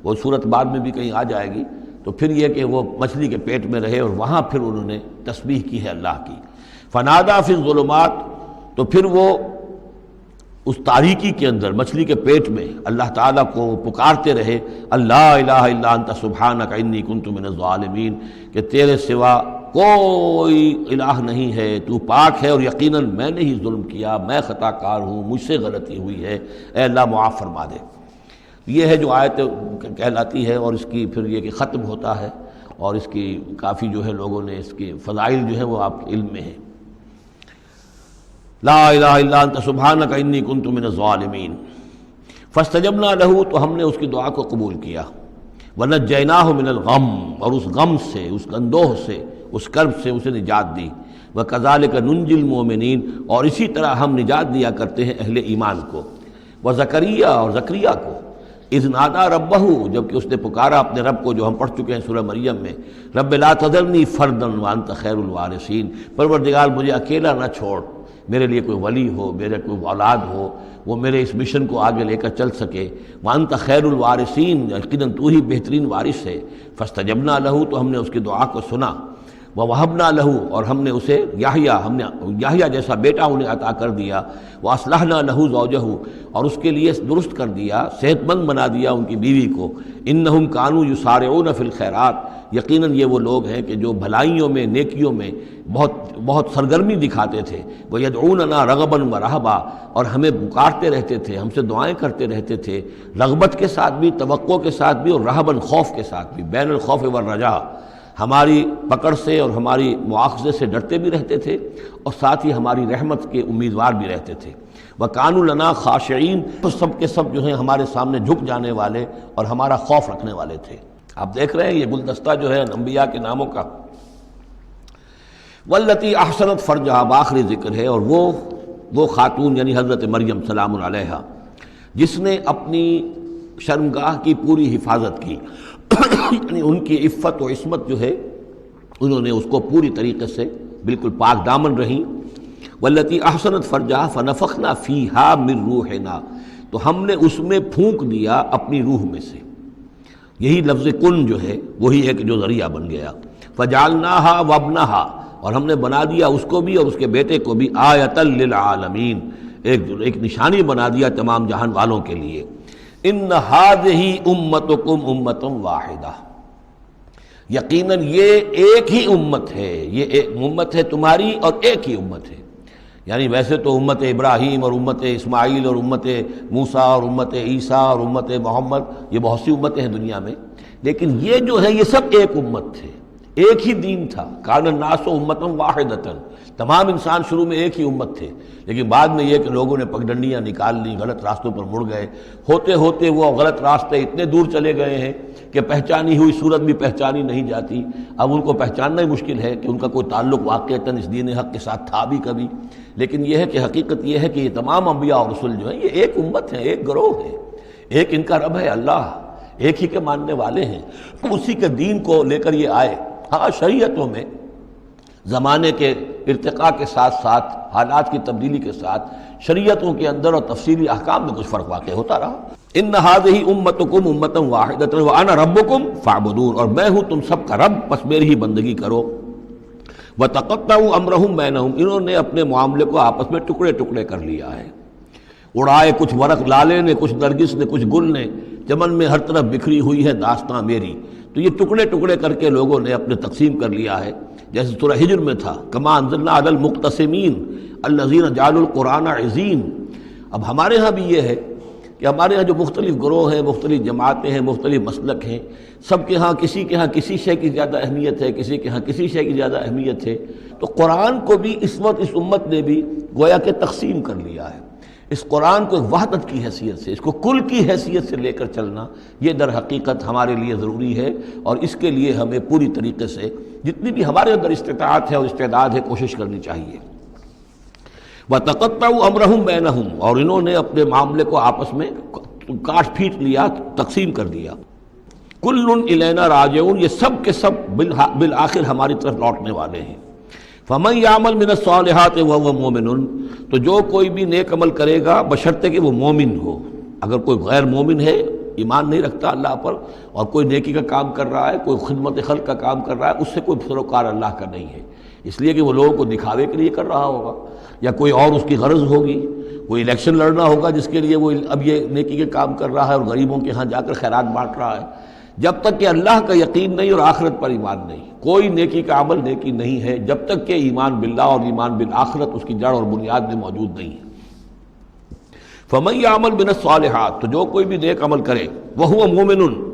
وہ صورت بعد میں بھی کہیں آ جائے گی، تو پھر یہ کہ وہ مچھلی کے پیٹ میں رہے اور وہاں پھر انہوں نے تسبیح کی ہے اللہ کی۔ فنادا فی الظلمات، تو پھر وہ اس تاریکی کے اندر مچھلی کے پیٹ میں اللہ تعالیٰ کو پکارتے رہے، اللہ الہ الا انت سبحانک انی کنت من الظالمین، کہ تیرے سوا کوئی الہ نہیں ہے، تو پاک ہے اور یقیناً میں نے ہی ظلم کیا، میں خطا کار ہوں، مجھ سے غلطی ہوئی ہے، اے اللہ معاف فرما دے۔ یہ ہے جو آیت کہلاتی ہے، اور اس کی پھر یہ کہ ختم ہوتا ہے، اور اس کی کافی جو ہے لوگوں نے اس کے فضائل جو ہے وہ آپ کے علم میں ہیں۔ لا الہ الا انت سبحانک انی کنت من الظالمین فاستجبنا لہ، تو ہم نے اس کی دعا کو قبول کیا، ونجیناہ من الغم، اور اس غم سے، اس اندوہ سے، اس کرب سے اسے نجات دی، وکذالک ننجی المؤمنین، اور اسی طرح ہم نجات دیا کرتے ہیں اہل ایمان کو۔ وزکریا، اور زکریا کو، اذ نادا ربہ، جبکہ اس نے پکارا اپنے رب کو، جو ہم پڑھ چکے ہیں سورہ مریم میں، رب لا تذرنی فردا وانت خیر الوارثین، پروردگار مجھے اکیلا نہ چھوڑ، میرے لیے کوئی ولی ہو، میرے کوئی اولاد ہو، وہ میرے اس مشن کو آگے لے کر چل سکے۔ وانت خیر الوارثین، یقیناً تو ہی بہترین وارث ہے۔ فاستجبنا لہ، تو ہم نے اس کی دعا کو سنا، ووہبنا لہ، اور ہم نے اسے یحییٰ جیسا بیٹا انہیں عطا کر دیا، واصلحنا لہ زوجہ، اور اس کے لیے درست کر دیا، صحت مند بنا دیا ان کی بیوی کو۔ انہم کانوا یسارعون فی الخیرات، یقیناً یہ وہ لوگ ہیں کہ جو بھلائیوں میں، نیکیوں میں بہت سرگرمی دکھاتے تھے۔ وَيَدْعُونَنَا رَغَبًا وَرَهْبًا، اور ہمیں پکارتے رہتے تھے، ہم سے دعائیں کرتے رہتے تھے، رغبت کے ساتھ بھی، توقع کے ساتھ بھی، اور رہباً، خوف کے ساتھ بھی، بین الخوف والرجاء، ہماری پکڑ سے اور ہماری مواخذے سے ڈرتے بھی رہتے تھے، اور ساتھ ہی ہماری رحمت کے امیدوار بھی رہتے تھے۔ وَكَانُوا لَنَا خَاشِعِينَ، تو سب کے سب جو ہیں ہمارے سامنے جھک جانے والے اور ہمارا خوف رکھنے والے تھے۔ آپ دیکھ رہے ہیں یہ گلدستہ جو ہے انبیاء کے ناموں کا۔ والتی احسنت فرجہا، آخری ذکر ہے، اور وہ خاتون یعنی حضرت مریم سلام علیہا، جس نے اپنی شرمگاہ کی پوری حفاظت کی، یعنی ان کی عفت و عصمت جو ہے انہوں نے اس کو پوری طریقے سے بالکل پاک دامن رہیں۔ والتی احسنت فرجہا فنفخنا فیہا من روحنا، تو ہم نے اس میں پھونک دیا اپنی روح میں سے۔ یہی لفظ کن جو ہے وہی ہے کہ جو ذریعہ بن گیا۔ فجعلناہا وابنہا، اور ہم نے بنا دیا اس کو بھی اور اس کے بیٹے کو بھی آیۃ للعالمین، ایک نشانی بنا دیا تمام جہان والوں کے لیے۔ ان ہذہ امتکم امۃ واحدہ، یقیناً یہ ایک ہی امت ہے، یہ ایک امت ہے تمہاری اور ایک ہی امت ہے۔ یعنی ویسے تو امت ابراہیم اور امت اسماعیل اور امت موسیٰ اور امت عیسیٰ اور امت محمد، یہ بہت سی امتیں ہیں دنیا میں، لیکن یہ جو ہے یہ سب ایک امت تھے، ایک ہی دین تھا۔ کان الناس امۃ واحدۃ، تمام انسان شروع میں ایک ہی امت تھے، لیکن بعد میں یہ کہ لوگوں نے پگڈنڈیاں نکال لی، غلط راستوں پر مڑ گئے، ہوتے ہوتے وہ غلط راستے اتنے دور چلے گئے ہیں کہ پہچانی ہوئی صورت بھی پہچانی نہیں جاتی۔ اب ان کو پہچاننا ہی مشکل ہے کہ ان کا کوئی تعلق واقعتاً اس دین حق کے ساتھ تھا بھی کبھی، لیکن یہ ہے کہ حقیقت یہ ہے کہ یہ تمام انبیاء اور رسول جو ہیں یہ ایک امت ہیں، ایک گروہ ہے، ایک ان کا رب ہے اللہ، ایک ہی کے ماننے والے ہیں، اسی کے دین کو لے کر یہ آئے۔ ہاں شریعتوں میں زمانے کے ارتقاء کے ساتھ ساتھ، حالات کی تبدیلی کے ساتھ، شریعتوں کے اندر اور تفصیلی احکام میں کچھ فرق واقع ہوتا رہا۔ ان ہذہ امتکم امۃ واحدۃ وانا ربکم فاعبدون، اور میں ہوں تم سب کا رب، بس میری ہی بندگی کرو۔ وتقطعوا امرهم بینہم، انہوں نے اپنے معاملے کو آپس میں ٹکڑے ٹکڑے کر لیا ہے۔ اڑائے کچھ ورق لالے نے، کچھ نرگس نے، کچھ گل نے، چمن میں ہر طرف بکھری ہوئی ہے داستاں میری۔ تو یہ ٹکڑے ٹکڑے کر کے لوگوں نے اپنے تقسیم کر لیا ہے، جیسے سورہ ہجر میں تھا کما انزلنا علی المقتسمین الذین جعلوا القرآن عظیم۔ اب ہمارے ہاں بھی یہ ہے کہ ہمارے ہاں جو مختلف گروہ ہیں، مختلف جماعتیں ہیں، مختلف مسلک ہیں، سب کے ہاں کسی شے کی زیادہ اہمیت ہے، کسی کے ہاں کسی شے کی زیادہ اہمیت ہے۔ تو قرآن کو بھی اس وقت اس امت نے بھی گویا کہ تقسیم کر لیا ہے۔ اس قرآن کو ایک وحدت کی حیثیت سے، اس کو کل کی حیثیت سے لے کر چلنا، یہ در حقیقت ہمارے لیے ضروری ہے، اور اس کے لیے ہمیں پوری طریقے سے جتنی بھی ہمارے اندر استطاعت ہے اور استعداد ہے کوشش کرنی چاہیے۔ وَتَقَطَّعُوا أَمْرَهُمْ بَيْنَهُمْ، اور انہوں نے اپنے معاملے کو آپس میں کاٹ پھینٹ لیا، تقسیم کر دیا۔ كُلٌّ إِلَيْنَا رَاجِعُونَ، یہ سب کے سب بالآخر ہماری طرف لوٹنے والے ہیں۔ فَمَن يَعْمَلْ مِنَ الصَّالِحَاتِ وَهُوَ مُؤْمِنٌ، تو جو کوئی بھی نیک عمل کرے گا بشرطے کہ وہ مومن ہو۔ اگر کوئی غیر مومن ہے، ایمان نہیں رکھتا اللہ پر، اور کوئی نیکی کا کام کر رہا ہے، کوئی خدمت خلق کا کام کر رہا ہے، اس سے کوئی سروکار اللہ کا نہیں ہے، اس لیے کہ وہ لوگوں کو دکھاوے کے لیے کر رہا ہوگا، یا کوئی اور اس کی غرض ہوگی، کوئی الیکشن لڑنا ہوگا جس کے لیے وہ اب یہ نیکی کے کام کر رہا ہے اور غریبوں کے ہاں جا کر خیرات بانٹ رہا ہے۔ جب تک کہ اللہ کا یقین نہیں اور آخرت پر ایمان نہیں، کوئی نیکی کا عمل نیکی نہیں ہے جب تک کہ ایمان باللہ اور ایمان بالآخرت اس کی جڑ اور بنیاد میں موجود نہیں ہے۔ فَمَن يَعْمَلْ مِنَ الصَّالِحَاتِ، تو جو کوئی بھی نیک عمل کرے، وَهُوَ مُؤْمِنٌ،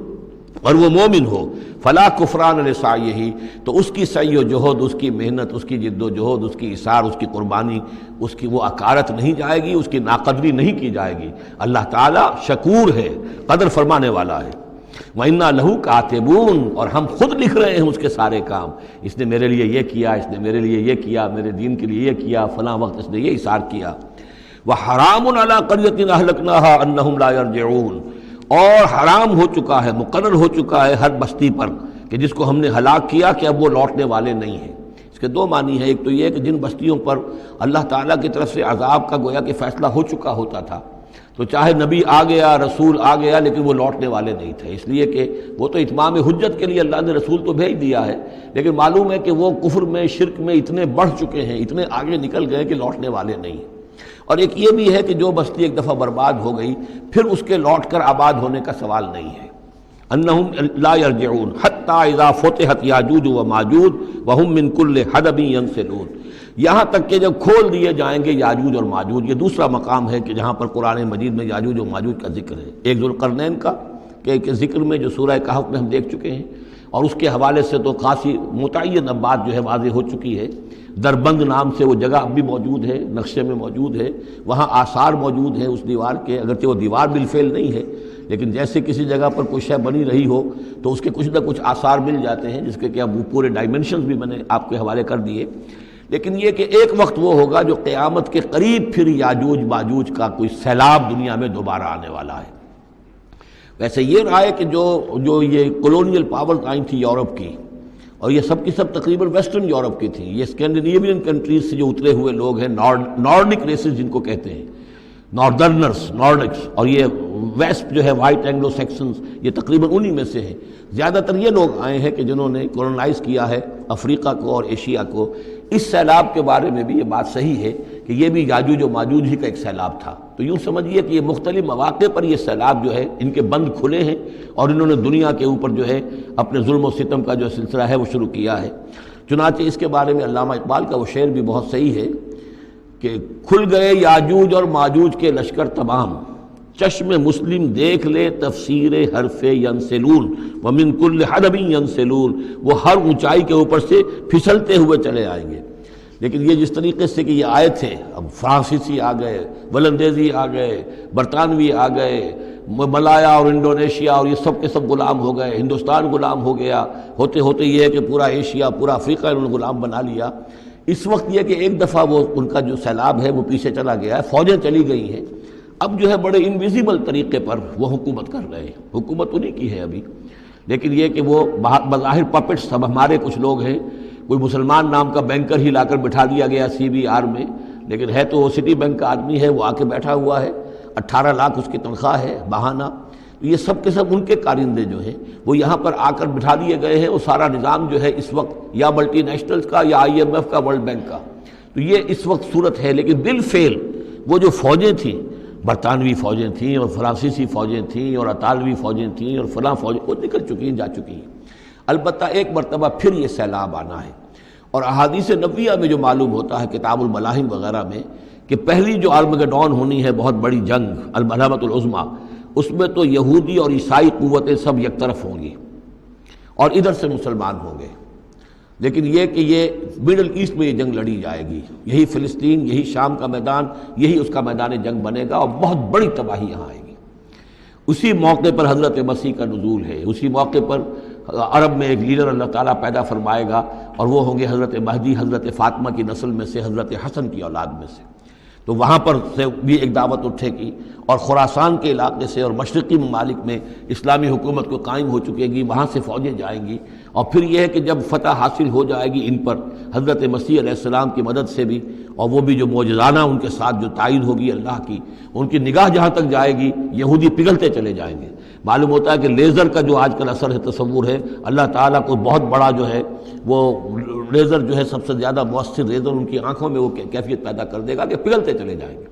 اور وہ مومن ہو، فَلَا كُفْرَانَ لِسَعْيِهِ، تو اس کی سعی و جہد، اس کی محنت، اس کی جد و جہد، اس کی ایثار، اس کی قربانی، اس کی وہ اکارت نہیں جائے گی، اس کی ناقدری نہیں کی جائے گی۔ اللہ تعالیٰ شکور ہے، قدر فرمانے والا ہے۔ وَإِنَّا لَهُ كَاتِبُونَ، اور ہم خود لکھ رہے ہیں اس کے سارے کام، اس نے میرے لیے یہ کیا، اس نے میرے لیے یہ کیا، میرے دین کے لیے یہ کیا، فلاں وقت اس نے یہ ایثار کیا۔ وَحَرَامٌ عَلَىٰ قَرْيَةٍ أَهْلَكْنَاهَا أَنَّهُمْ لَا يَرْجِعُونَ، اور حرام ہو چکا ہے، مقرر ہو چکا ہے ہر بستی پر کہ جس کو ہم نے ہلاک کیا کہ اب وہ لوٹنے والے نہیں ہیں۔ اس کے دو معنی ہیں، ایک تو یہ کہ جن بستیوں پر اللہ تعالیٰ کی طرف سے عذاب کا گویا کہ فیصلہ ہو چکا ہوتا تھا، تو چاہے نبی آ گیا، رسول آ گیا، لیکن وہ لوٹنے والے نہیں تھے، اس لیے کہ وہ تو اتمام حجت کے لیے اللہ نے رسول تو بھیج دیا ہے، لیکن معلوم ہے کہ وہ کفر میں، شرک میں اتنے بڑھ چکے ہیں، اتنے آگے نکل گئے کہ لوٹنے والے نہیں ہیں۔ اور ایک یہ بھی ہے کہ جو بستی ایک دفعہ برباد ہو گئی، پھر اس کے لوٹ کر آباد ہونے کا سوال نہیں ہے۔ انہم لا یرجعون حتی اذا فتحت یاجوج و ماجوج وہم من کل حدب ینسلون، یہاں تک کہ جب کھول دیے جائیں گے یاجوج اور ماجوج۔ یہ دوسرا مقام ہے کہ جہاں پر قرآن مجید میں یاجوج و ماجوج کا ذکر ہے، ایک ذوالقرنین کا کہ ذکر میں جو سورہ کہف میں ہم دیکھ چکے ہیں، اور اس کے حوالے سے تو خاصی متعین اب بات جو ہے واضح ہو چکی ہے۔ دربند نام سے وہ جگہ اب بھی موجود ہے، نقشے میں موجود ہے، وہاں آثار موجود ہیں اس دیوار کے، اگرچہ وہ دیوار بالفعل نہیں ہے، لیکن جیسے کسی جگہ پر کوئی شے بنی رہی ہو تو اس کے کچھ نہ کچھ آثار مل جاتے ہیں، جس کے کہ اب وہ پورے ڈائمنشنز بھی میں نے آپ کے حوالے کر دیے۔ لیکن یہ کہ ایک وقت وہ ہوگا جو قیامت کے قریب پھر یاجوج ماجوج کا کوئی سیلاب دنیا میں دوبارہ آنے والا ہے۔ ویسے یہ رائے کہ جو یہ کولونیل پاورز آئی تھی یورپ کی، اور یہ سب کی سب تقریباً ویسٹرن یورپ کی تھیں، یہ اسکینڈینیوین کنٹریز سے جو اترے ہوئے لوگ ہیں، نارڈک ریسز جن کو کہتے ہیں، ناردرنرز، نارڈکس، اور یہ ویسٹ جو ہے وائٹ اینگلو سیکسنز، یہ تقریباً انہی میں سے ہیں۔ زیادہ تر یہ لوگ آئے ہیں کہ جنہوں نے کولونائز کیا ہے افریقہ کو اور ایشیا کو۔ اس سیلاب کے بارے میں بھی یہ بات صحیح ہے کہ یہ بھی یاجوج و ماجوج ہی کا ایک سیلاب تھا۔ تو یوں سمجھیے کہ یہ مختلف مواقع پر یہ سیلاب جو ہے ان کے بند کھلے ہیں، اور انہوں نے دنیا کے اوپر جو ہے اپنے ظلم و ستم کا جو سلسلہ ہے وہ شروع کیا ہے۔ چنانچہ اس کے بارے میں علامہ اقبال کا وہ شعر بھی بہت صحیح ہے کہ کھل گئے یاجوج اور ماجوج کے لشکر تمام، چشم مسلم دیکھ لے تفسیر حرف ینسلون ومن کل حدب ینسلون، وہ ہر اونچائی کے اوپر سے پھسلتے ہوئے چلے آئیں گے۔ لیکن یہ جس طریقے سے کہ یہ آئے تھے، اب فرانسیسی آ گئے، ولندیزی آ گئے، برطانوی آ گئے، ملایا اور انڈونیشیا، اور یہ سب کے سب غلام ہو گئے، ہندوستان غلام ہو گیا، ہوتے ہوتے یہ ہے کہ پورا ایشیا، پورا افریقہ انہوں نے غلام بنا لیا۔ اس وقت یہ کہ ایک دفعہ وہ ان کا جو سیلاب ہے وہ پیچھے چلا گیا ہے، فوجیں چلی گئی ہیں، اب جو ہے بڑے انویزیبل طریقے پر وہ حکومت کر رہے ہیں۔ حکومت انہی کی ہے ابھی، لیکن یہ کہ وہ بظاہر پپٹس سب ہمارے کچھ لوگ ہیں، کوئی مسلمان نام کا بینکر ہی لا کر بٹھا دیا گیا CBR میں، لیکن ہے تو وہ سٹی بینک کا آدمی ہے، وہ آ کے بیٹھا ہوا ہے، 18 لاکھ اس کی تنخواہ ہے بہانہ۔ یہ سب کے سب ان کے کارندے جو ہیں وہ یہاں پر آ کر بٹھا دیے گئے ہیں، وہ سارا نظام جو ہے اس وقت یا ملٹی نیشنلز کا یا IMF کا، ورلڈ بینک کا، تو یہ اس وقت صورت ہے۔ لیکن بالفعل وہ جو فوجیں تھیں برطانوی فوجیں تھیں اور فرانسیسی فوجیں تھیں اور اطالوی فوجیں تھیں اور فلاں فوجیں، وہ نکل چکی ہیں، جا چکی ہیں۔ البتہ ایک مرتبہ پھر یہ سیلاب آنا ہے، اور احادیث نبویہ میں جو معلوم ہوتا ہے کتاب الملاحم وغیرہ میں کہ پہلی جو آرمگڈون ہونی ہے، بہت بڑی جنگ الملحمۃ العظمیٰ، اس میں تو یہودی اور عیسائی قوتیں سب یک طرف ہوں گی اور ادھر سے مسلمان ہوں گے، لیکن یہ کہ یہ مڈل ایسٹ میں یہ جنگ لڑی جائے گی، یہی فلسطین، یہی شام کا میدان، یہی اس کا میدان جنگ بنے گا، اور بہت بڑی تباہی یہاں آئے گی۔ اسی موقع پر حضرت مسیح کا نزول ہے، اسی موقع پر عرب میں ایک لیڈر اللہ تعالیٰ پیدا فرمائے گا، اور وہ ہوں گے حضرت مہدی، حضرت فاطمہ کی نسل میں سے، حضرت حسن کی اولاد میں سے۔ تو وہاں پر سے بھی ایک دعوت اٹھے گی، اور خراسان کے علاقے سے اور مشرقی ممالک میں اسلامی حکومت کو قائم ہو چکے گی، وہاں سے فوجیں جائیں گی، اور پھر یہ ہے کہ جب فتح حاصل ہو جائے گی ان پر حضرت مسیح علیہ السلام کی مدد سے بھی، اور وہ بھی جو معجزانہ ان کے ساتھ جو تائید ہوگی اللہ کی، ان کی نگاہ جہاں تک جائے گی یہودی پگھلتے چلے جائیں گے۔ معلوم ہوتا ہے کہ لیزر کا جو آج کل اثر ہے، تصور ہے، اللہ تعالیٰ کو بہت بڑا جو ہے وہ لیزر جو ہے سب سے زیادہ مؤثر لیزر ان کی آنکھوں میں وہ کیفیت پیدا کر دے گا کہ پگھلتے چلے جائیں گے۔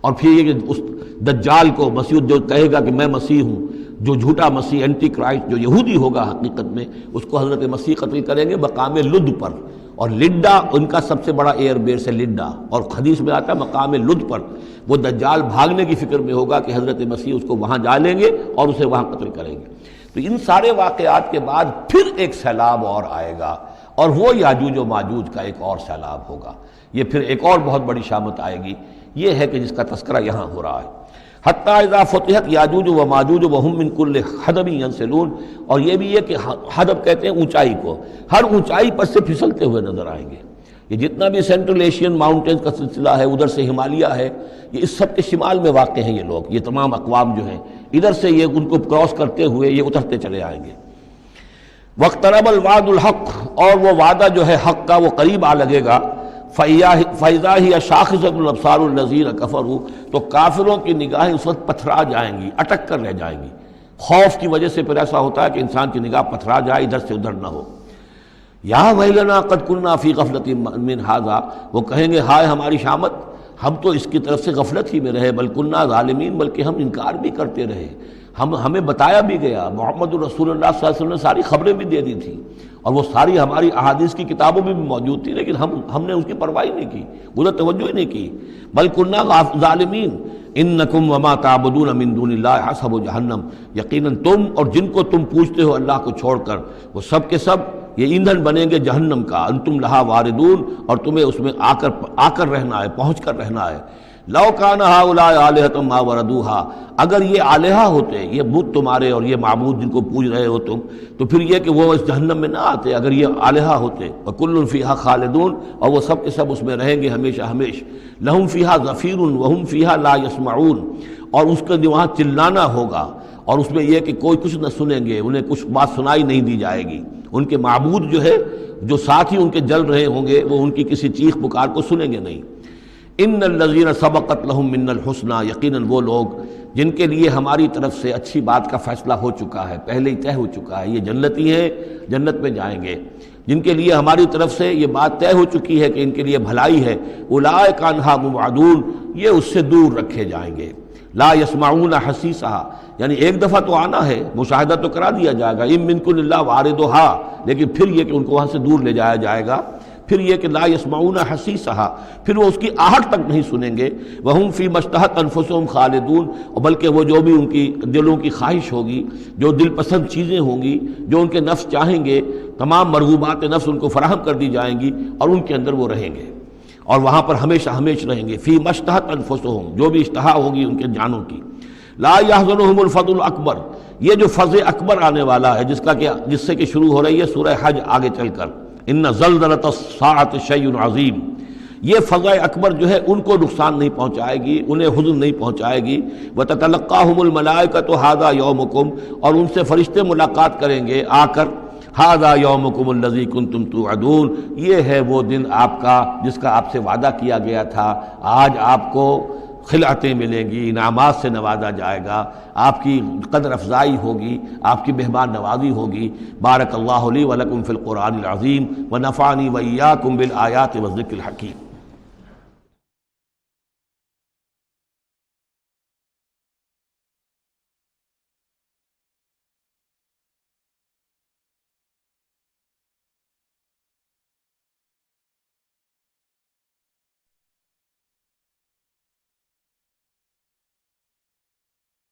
اور پھر یہ کہ اس دجال کو مسیح جو کہے گا کہ میں مسیح ہوں، جو جھوٹا مسیح اینٹی کرائسٹ جو یہودی ہوگا حقیقت میں، اس کو حضرت مسیح قتل کریں گے مقام لد پر، اور لڈا ان کا سب سے بڑا ایئر بیس ہے لڈا، اور حدیث میں آتا ہے مقام لد پر وہ دجال بھاگنے کی فکر میں ہوگا کہ حضرت مسیح اس کو وہاں جا لیں گے اور اسے وہاں قتل کریں گے۔ تو ان سارے واقعات کے بعد پھر ایک سیلاب اور آئے گا، اور وہ یاجوج و ماجوج کا ایک اور سیلاب ہوگا، یہ پھر ایک اور بہت بڑی شامت آئے گی۔ یہ ہے کہ جس کا تذکرہ یہاں ہو رہا ہے، حتی اذا فتحت یاجوج و ماجوج وہم من کل حدب ینسلون، اور یہ بھی ہے کہ حدب کہتے ہیں اونچائی کو، ہر اونچائی پر سے پھسلتے ہوئے نظر آئیں گے۔ یہ جتنا بھی سینٹرل ایشین ماؤنٹینز کا سلسلہ ہے، ادھر سے ہمالیہ ہے، یہ اس سب کے شمال میں واقع ہیں یہ لوگ، یہ تمام اقوام جو ہیں ادھر سے یہ ان کو کراس کرتے ہوئے یہ اترتے چلے آئیں گے۔ واقترب الوعد الحق، اور وہ وعدہ جو ہے حق کا وہ قریب آ لگے گا۔ فَإِذَا هِيَ شَاخِصَةُ الْأَبْصَارُ الَّذِينَ كَفَرُوا، تو کافروں کی نگاہیں اس وقت پتھرا جائیں گی، اٹک کر رہ جائیں گی۔ خوف کی وجہ سے پھر ایسا ہوتا ہے کہ انسان کی نگاہ پتھرا جائے، ادھر سے ادھر نہ ہو۔ یا ویلنا قد کنا فی غفلۃ من ھذا، وہ کہیں گے ہائے ہماری شامت، ہم تو اس کی طرف سے غفلت ہی میں رہے، بل کنا ظالمین، بلکہ ہم انکار بھی کرتے رہے، ہمیں بتایا بھی گیا، محمد الرسول اللہ صلی اللہ علیہ وسلم نے ساری خبریں بھی دے دی تھی، اور وہ ساری ہماری احادیث کی کتابوں میں بھی موجود تھی، لیکن ہم نے اس کی پرواہ نہیں کی، ادھر توجہ ہی نہیں کی۔ بل کنا ظالمین انکم وما تعبدون من دون اللہ حسب جہنم، یقیناً تم اور جن کو تم پوجتے ہو اللہ کو چھوڑ کر، وہ سب کے سب یہ ایندھن بنیں گے جہنم کا، انتم لہا واردون، اور تمہیں اس میں آ کر رہنا ہے، پہنچ کر رہنا ہے۔ لو کان ہؤلاء آلہۃ ما وردوہا، اگر یہ آلہہ ہوتے، یہ بت تمہارے اور یہ معبود جن کو پوج رہے ہو تم، تو پھر یہ کہ وہ اس جہنم میں نہ آتے اگر یہ آلہہ ہوتے۔ وکل فیہا خالدون، اور وہ سب کے سب اس میں رہیں گے ہمیشہ ہمیش۔ لہم فیہا زفیر وہم فیہا لا یسمعون، اور اس کے وہاں چلانا ہوگا، اور اس میں یہ کہ کوئی کچھ نہ سنیں گے، انہیں کچھ بات سنائی نہیں دی جائے گی۔ ان کے معبود جو ہے، جو ساتھ ہی ان کے جل رہے ہوں گے، وہ ان کی کسی چیخ پکار کو سنیں گے نہیں۔ ان الذین سبقت لہم من الحسنی، یقیناً وہ لوگ جن کے لیے ہماری طرف سے اچھی بات کا فیصلہ ہو چکا ہے، پہلے ہی طے ہو چکا ہے، یہ جنتی ہیں، جنت میں جائیں گے، جن کے لیے ہماری طرف سے یہ بات طے ہو چکی ہے کہ ان کے لیے بھلائی ہے، اولئک عنہا مبعدون، یہ اس سے دور رکھے جائیں گے۔ لا یسمعون حسیسہا، یعنی ایک دفعہ تو آنا ہے، مشاہدہ تو کرا دیا جائے گا، ان منکم الا واردھا، لیکن پھر یہ کہ ان کو وہاں سے دور لے جایا جائے گا۔ پھر یہ کہ لا یسمعون حسیسہا، پھر وہ اس کی آہٹ تک نہیں سنیں گے۔ وہم فی ما اشتہت انفسہم خالدون، اور بلکہ وہ جو بھی ان کی دلوں کی خواہش ہوگی، جو دل پسند چیزیں ہوں گی، جو ان کے نفس چاہیں گے، تمام مرغوبات نفس ان کو فراہم کر دی جائیں گی، اور ان کے اندر وہ رہیں گے، اور وہاں پر ہمیشہ ہمیش رہیں گے۔ فی ما اشتہت انفسہم، جو بھی اشتہا ہوگی ان کے جانوں کی۔ لا یحزنہم الفزع الاکبر، یہ جو فزع اکبر آنے والا ہے، جس سے کہ شروع ہو رہی ہے سورہ حج آگے چل کر، ان زلزلۃ الساعۃ شیء عظیم، یہ فزع اکبر جو ہے ان کو نقصان نہیں پہنچائے گی، انہیں حزن نہیں پہنچائے گی۔ وتتلقاہم الملائکۃ ھذا یومکم، اور ان سے فرشتے ملاقات کریں گے آ کر، ھذا یومکم الذی کنتم توعدون، یہ ہے وہ دن آپ کا جس کا آپ سے وعدہ کیا گیا تھا، آج آپ کو خلعتیں ملیں گی، انعامات سے نوازا جائے گا، آپ کی قدر افزائی ہوگی، آپ کی مہمان نوازی ہوگی۔ بارک اللہ لی ولکم فی القرآن العظیم ونفعنی وإیاکم بالآیات والذکر الحکیم۔